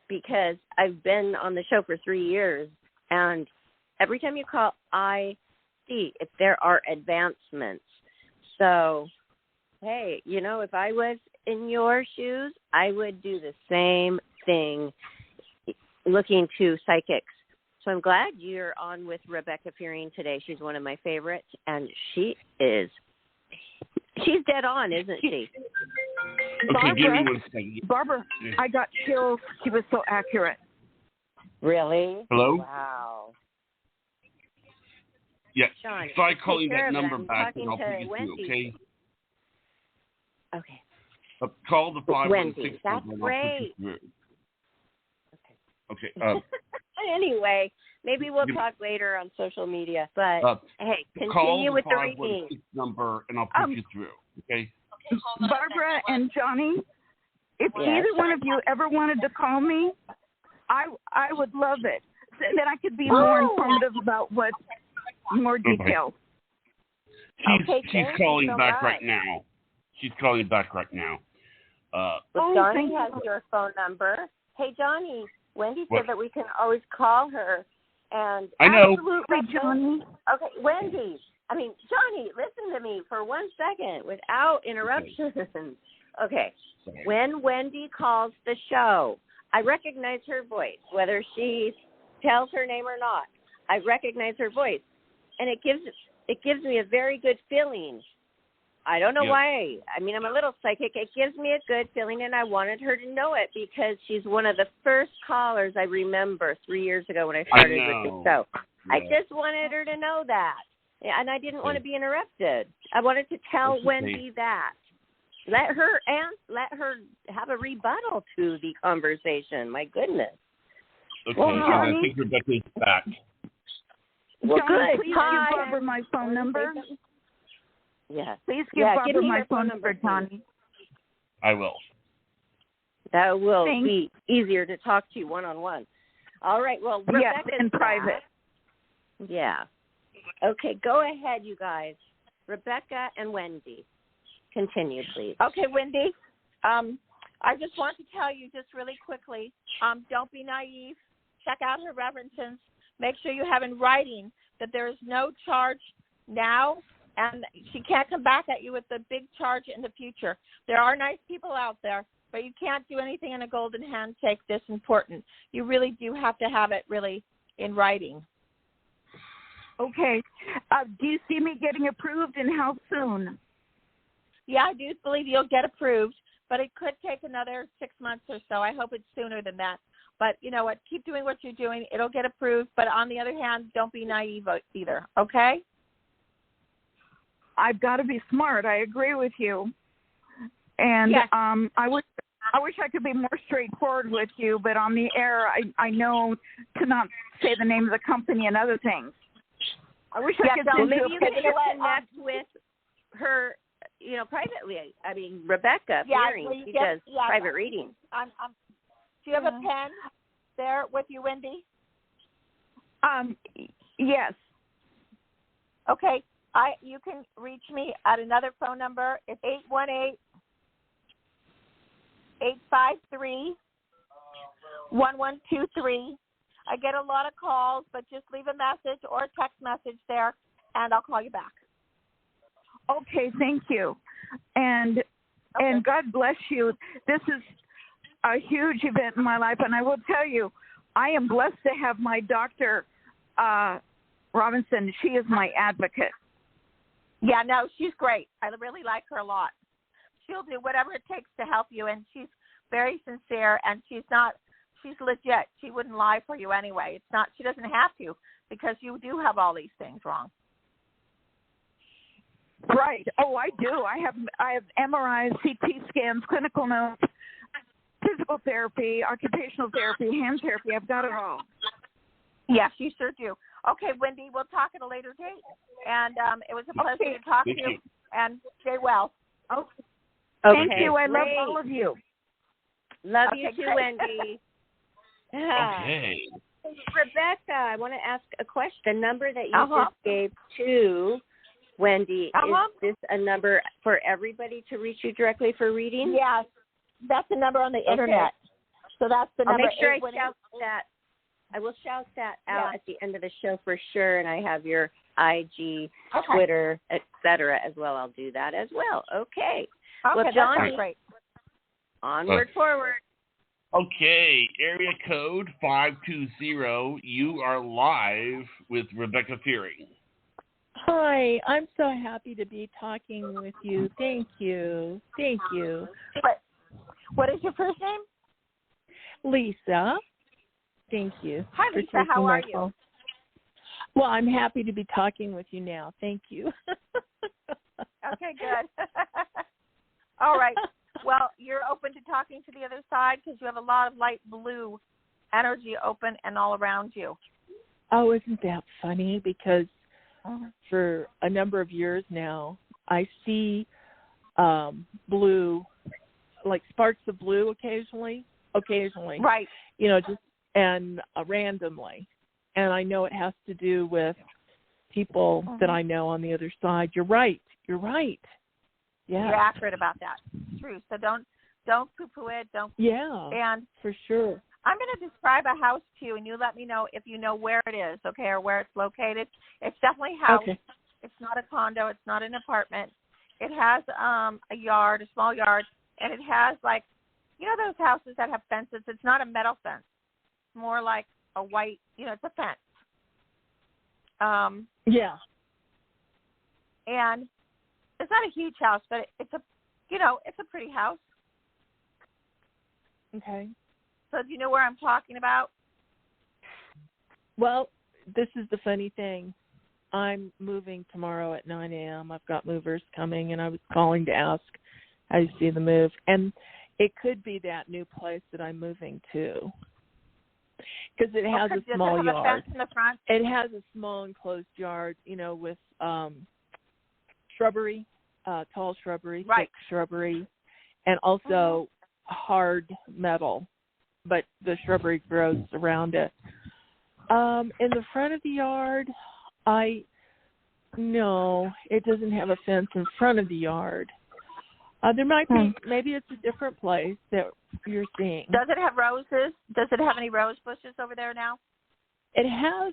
because I've been on the show for 3 years, and every time you call, I see if there are advancements. So, hey, if I was in your shoes, I would do the same thing looking to psychics. So I'm glad you're on with Rebecca Fearing today. She's one of my favorites, and she's dead on, isn't she? Okay, give me 1 second. Barbara, I got chills. She was so accurate. Really? Hello? Wow. Yeah. Johnny, try calling that number back, and I'll put you Wendy. through, okay? Okay. Call the 516 Wendy, that's great. Okay. Anyway, maybe we'll talk later on social media. But hey, continue with the reading. Call the 516 number, and I'll put you through. Okay. Barbara and Johnnie, if either one of you ever wanted to call me, I would love it. Then I could be more informative about what more details. She's calling back right now. She's calling back right now. Johnnie has your phone number. Hey, Johnnie, Wendy said that we can always call her. And I know. Absolutely, Johnnie. Okay, Wendy. Johnnie, listen to me for 1 second without interruptions. Okay. When Wendy calls the show, I recognize her voice, whether she tells her name or not. I recognize her voice, and it gives me a very good feeling. I don't know why. I'm a little psychic. It gives me a good feeling, and I wanted her to know it because she's one of the first callers I remember 3 years ago when I started with the show. Yeah. I just wanted her to know that, and I didn't want to be interrupted. I wanted to tell Wendy that. Let her have a rebuttal to the conversation. My goodness. Okay, I think Rebecca's back. Well, Johnnie, good. Please Hi. give Barbara my phone number. Yes. Please give Barbara my phone number, Johnnie. I will. That will be easier to talk to you one-on-one. All right. Well, Rebecca's in private. Yeah. Okay. Go ahead, you guys. Rebecca and Wendy. Continue, please. Okay, Wendy. I just want to tell you just really quickly, don't be naive. Check out her references. Make sure you have in writing that there is no charge now, and she can't come back at you with a big charge in the future. There are nice people out there, but you can't do anything in a golden handshake this important. You really do have to have it really in writing. Okay. Do you see me getting approved, and how soon? Yeah, I do believe you'll get approved, but it could take another 6 months or so. I hope it's sooner than that. But you know what? Keep doing what you're doing. It'll get approved. But on the other hand, don't be naive either. Okay? I've got to be smart. I agree with you. And yes. I wish I could be more straightforward with you, but on the air, I know to not say the name of the company and other things. I wish I could send maybe you you a could picture. connect with her, privately. I mean, Rebecca Fearing, she does private readings. Do you have a pen there with you, Wendy? Yes. Okay. You can reach me at another phone number. It's 818-853-1123. I get a lot of calls, but just leave a message or a text message there, and I'll call you back. Okay, thank you. And God bless you. This is a huge event in my life, and I will tell you, I am blessed to have my Dr. Robinson. She is my advocate. Yeah, no, she's great. I really like her a lot. She'll do whatever it takes to help you, and she's very sincere, and she's legit. She wouldn't lie for you anyway. She doesn't have to, because you do have all these things wrong. Right. Oh, I do. I have MRIs, CT scans, clinical notes, physical therapy, occupational therapy, hand therapy. I've got it all. Yes, you sure do. Okay, Wendy, we'll talk at a later date. And it was a pleasure to talk to you. And stay well. Okay. Thank you. I love all of you. Love you too, Wendy. Okay. Rebecca, I want to ask a question. The number that you just gave to Wendy, is this a number for everybody to reach you directly for reading? Yes. That's the number on the internet. So that's the number. I'll make sure I shout that. I will shout that out at the end of the show for sure, and I have your IG, Twitter, etc. as well. I'll do that as well. Okay. Well, Johnnie, great. Onward, forward. Okay, area code 520. You are live with Rebecca Fearing. Hi, I'm so happy to be talking with you. Thank you. Thank you. What is your first name? Lisa. Thank you. Hi, Lisa. How are you? Well, I'm happy to be talking with you now. Thank you. Okay, good. All right. Well, you're open to talking to the other side because you have a lot of light blue energy open and all around you. Oh, isn't that funny? Because for a number of years now, I see blue, like sparks of blue occasionally. Right. Just randomly. And I know it has to do with people that I know on the other side. You're right. Yeah. You're accurate about that. It's true. So don't poo-poo it. And for sure. I'm going to describe a house to you, and you let me know if you know where it is, okay, or where it's located. It's definitely a house. Okay. It's not a condo. It's not an apartment. It has a yard, a small yard, and it has, like, those houses that have fences. It's not a metal fence. It's more like a white, it's a fence. Yeah. And it's not a huge house, but it's a pretty house. Okay. So do you know where I'm talking about? Well, this is the funny thing. I'm moving tomorrow at 9 a.m. I've got movers coming, and I was calling to ask how you see the move. And it could be that new place that I'm moving to. because it has a small does it have yard. A fence in the front? It has a small enclosed yard, with shrubbery, tall shrubbery, right. thick shrubbery, and also hard metal, but the shrubbery grows around it. In the front of the yard, no, it doesn't have a fence in front of the yard. There might be, maybe it's a different place that you're seeing. Does it have roses? Does it have any rose bushes over there now? It has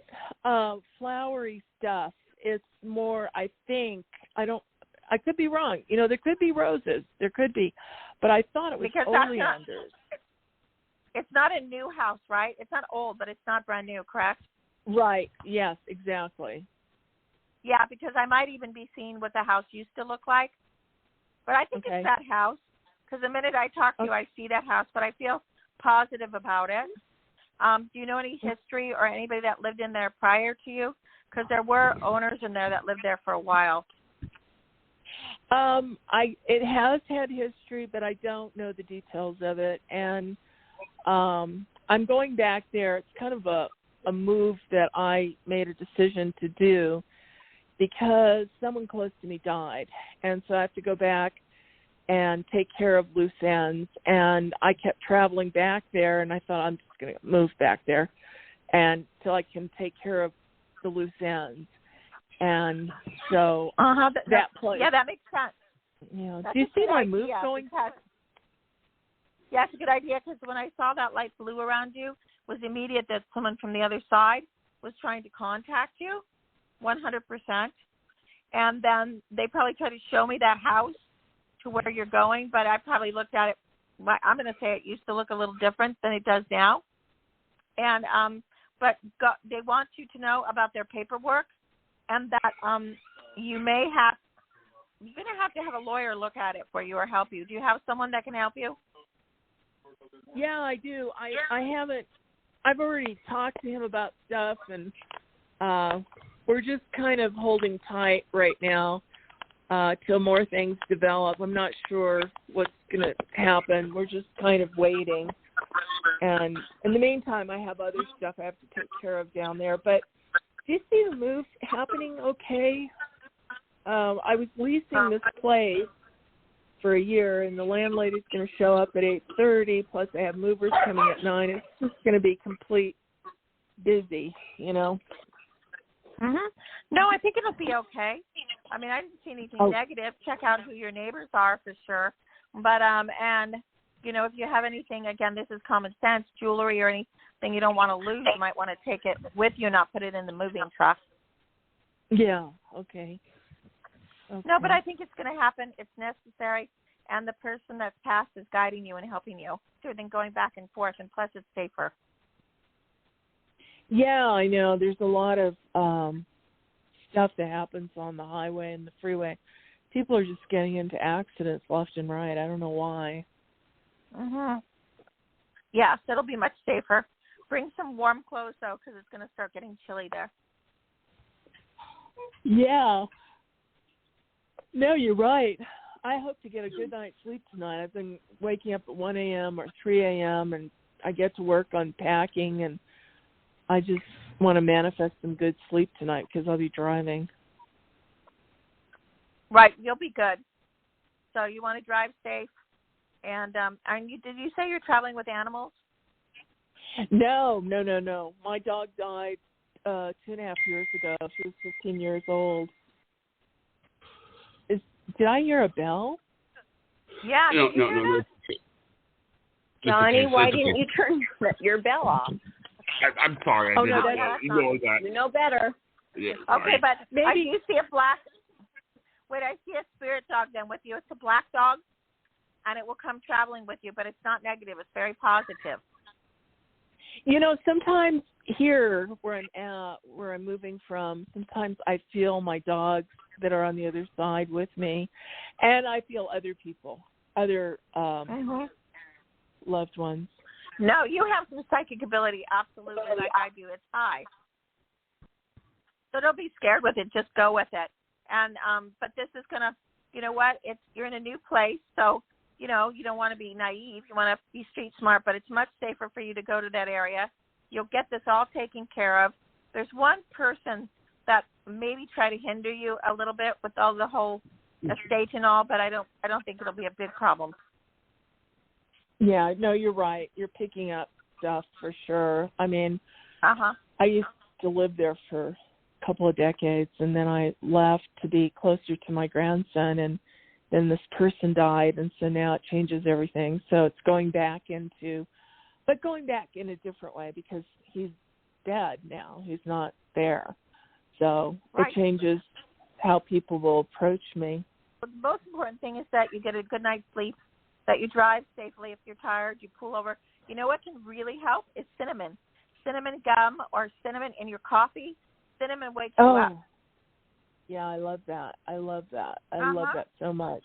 flowery stuff. It's more, I think, I could be wrong. There could be roses. There could be. But I thought it was oleanders. It's not a new house, right? It's not old, but it's not brand new, correct? Right. Yes, exactly. Yeah, because I might even be seeing what the house used to look like. But I think it's that house. Because the minute I talk to you, I see that house, but I feel positive about it. Do you know any history or anybody that lived in there prior to you? Because there were owners in there that lived there for a while. It has had history, but I don't know the details of it. And I'm going back there. It's kind of a move that I made a decision to do because someone close to me died. And so I have to go back and take care of loose ends. And I kept traveling back there, and I thought I'm just going to move back there until I can take care of the loose ends. And so that place. Yeah, that makes sense. Do you see my move going? Yeah, it's a good idea because when I saw that light blue around you, it was immediate that someone from the other side was trying to contact you, 100%. And then they probably tried to show me that house to where you're going, but I probably looked at it. I'm going to say it used to look a little different than it does now. And they want you to know about their paperwork and that you're going to have a lawyer look at it for you or help you. Do you have someone that can help you? Yeah, I do. I've already talked to him about stuff, and we're just kind of holding tight right now till more things develop. I'm not sure what's going to happen. We're just kind of waiting. And in the meantime, I have other stuff I have to take care of down there. But do you see the move happening okay? I was leasing this place for a year, and the landlady's going to show up at 8:30, plus I have movers coming at 9. It's just going to be complete busy, No, I think it'll be okay. I mean, I didn't see anything negative. Check out who your neighbors are for sure. But, if you have anything, again, this is common sense, jewelry or anything you don't want to lose, you might want to take it with you, not put it in the moving truck. Yeah, okay. No, but I think it's going to happen. It's necessary. And the person that's passed is guiding you and helping you rather than going back and forth. And plus, it's safer. Yeah, I know. There's a lot of stuff that happens on the highway and the freeway. People are just getting into accidents left and right. I don't know why. Yes, it'll be much safer. Bring some warm clothes, though, because it's going to start getting chilly there. Yeah. No, you're right. I hope to get a good night's sleep tonight. I've been waking up at 1 a.m. or 3 a.m., and I get to work on packing, and I just want to manifest some good sleep tonight because I'll be driving. Right, you'll be good. So you want to drive safe. And did you say you're traveling with animals? No. My dog died 2.5 years ago. She was 15 years old. Did I hear a bell? Yeah. No. Johnnie, why didn't you turn your bell off? I'm sorry. I didn't know. You know that. You know better. Yeah, okay, but maybe I do see a black. Wait, I see a spirit dog then with you. It's a black dog, and it will come traveling with you, but it's not negative. It's very positive. Sometimes here where I'm moving from, sometimes I feel my dogs that are on the other side with me, and I feel other people, other loved ones. No, you have some psychic ability, absolutely, like I do. It's high. So don't be scared with it. Just go with it. And but this is gonna, you know what? You're in a new place, so you don't want to be naive. You want to be street smart, but it's much safer for you to go to that area You'll get this all taken care of. There's one person that maybe try to hinder you a little bit with all the whole estate and all, but I don't think it'll be a big problem. Yeah, no, you're right. You're picking up stuff for sure. I mean, I used to live there for a couple of decades, and then I left to be closer to my grandson, and then this person died, and so now it changes everything. So it's going back in a different way because he's dead now. He's not there. So it changes how people will approach me. The most important thing is that you get a good night's sleep, that you drive safely. If you're tired, you pull over. You know what can really help is cinnamon. Cinnamon gum or cinnamon in your coffee. Cinnamon wakes you up. Yeah, I love that. I love that so much.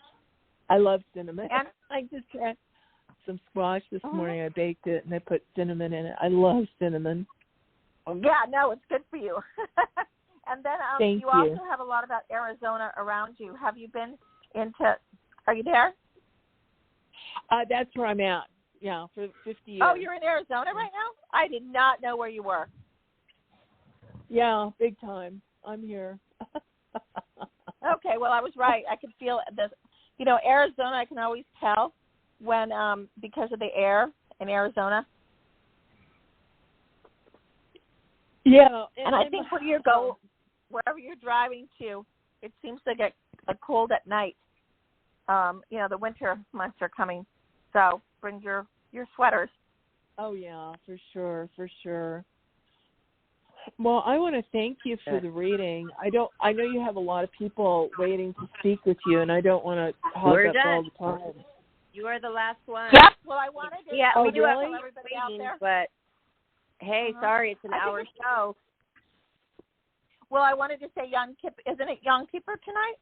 I love cinnamon. And I just had some squash this morning. I baked it, and I put cinnamon in it. I love cinnamon. Yeah, no, it's good for you. And then you also have a lot about Arizona around you. Have you been are you there? That's where I'm at. Yeah, for 50 years. Oh, you're in Arizona right now? I did not know where you were. Yeah, big time. I'm here. Okay, well, I was right. I could feel this. Arizona, I can always tell when, because of the air in Arizona. Yeah. And I think wherever you're driving to, it seems to get cold at night. The winter months are coming. So bring your sweaters. Oh, yeah, for sure. Well, I want to thank you for the reading. I know you have a lot of people waiting to speak with you, and I don't want to hog up all the time. You are the last one. Yep. Well, I wanted to. Yeah, we do have everybody out there. But hey, sorry, it's an hour show. Well, I wanted to say isn't it Yom Kippur tonight?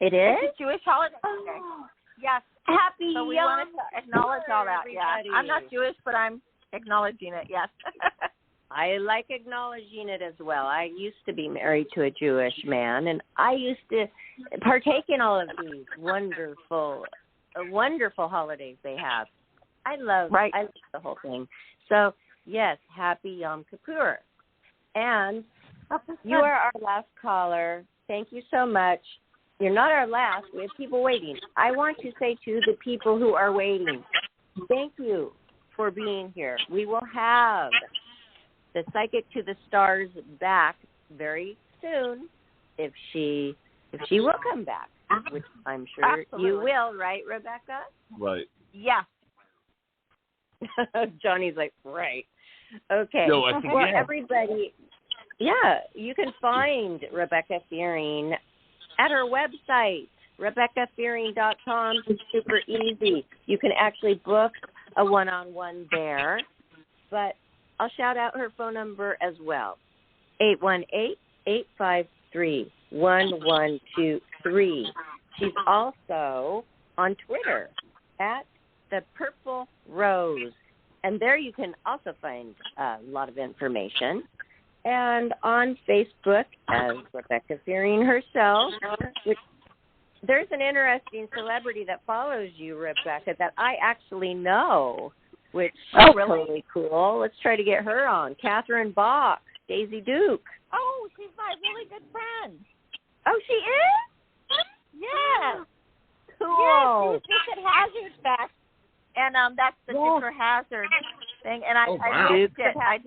It is? It's a Jewish holiday. Yes. Happy So we Yom wanted to acknowledge all that. everybody. Yeah. I'm not Jewish, but I'm acknowledging it. Yes. I like acknowledging it as well. I used to be married to a Jewish man, and I used to partake in all of these wonderful holidays they have. I love the whole thing. So, yes, happy Yom Kippur. And you are our last caller. Thank you so much. You're not our last. We have people waiting. I want to say to the people who are waiting, thank you for being here. We will have the Psychic to the Stars back very soon if she will come back, which I'm sure you will, right, Rebecca? Right. Yeah. Johnny's like, right. Okay. No, I think everybody, you can find Rebecca Fearing at her website, RebeccaFearing.com. It's super easy. You can actually book a one-on-one there, but I'll shout out her phone number as well, 818-853-1123. She's also on Twitter at The Purple Rose, and there you can also find a lot of information. And on Facebook as Rebecca Fearing herself, which there's an interesting celebrity that follows you, Rebecca, that I actually know, which is really cool. Let's try to get her on. Catherine Bach, Daisy Duke. Oh, she's my really good friend. Oh, she is? Yeah. Cool. Yes, she's at Hazard Fest, and that's the Super Hazard thing. And I missed it. I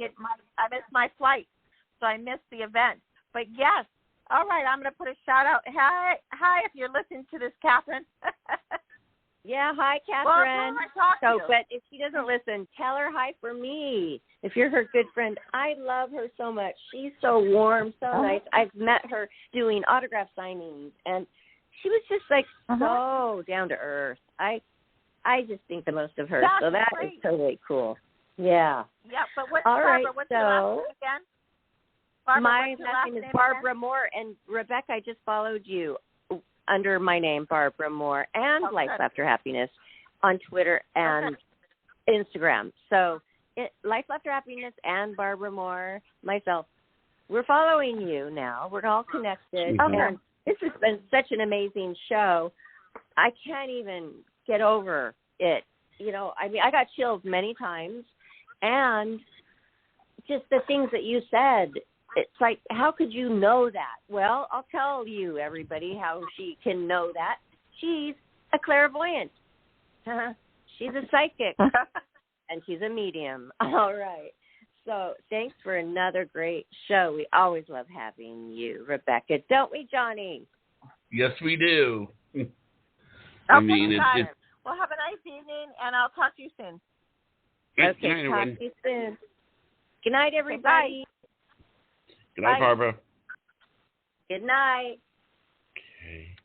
missed my flight, so I missed the event. But yes. All right, I'm going to put a shout-out. Hi, if you're listening to this, Catherine. Yeah, hi, Catherine. Well, but if she doesn't listen, tell her hi for me. If you're her good friend, I love her so much. She's so warm, so nice. I've met her doing autograph signings, and she was just like so down to earth. I just think the most of her, so that is totally cool. Yeah. Yeah, but what's your last name again? Barbara, my last name is Barbara Moore, and Rebecca, I just followed you under my name, Barbara Moore, and Life After Happiness on Twitter and Instagram. So Life After Happiness and Barbara Moore, myself, we're following you now. We're all connected. And this has been such an amazing show. I can't even get over it. I mean, I got chills many times. And just the things that you said, it's like, how could you know that? Well, I'll tell you, everybody, how she can know that. She's a clairvoyant. She's a psychic. And she's a medium. All right. So thanks for another great show. We always love having you, Rebecca. Don't we, Johnny? Yes, we do. I mean, it's... Well, have a nice evening, and I'll talk to you soon. Okay, talk to you soon. Good night, everybody. Good night, Barbara. Good night. Okay.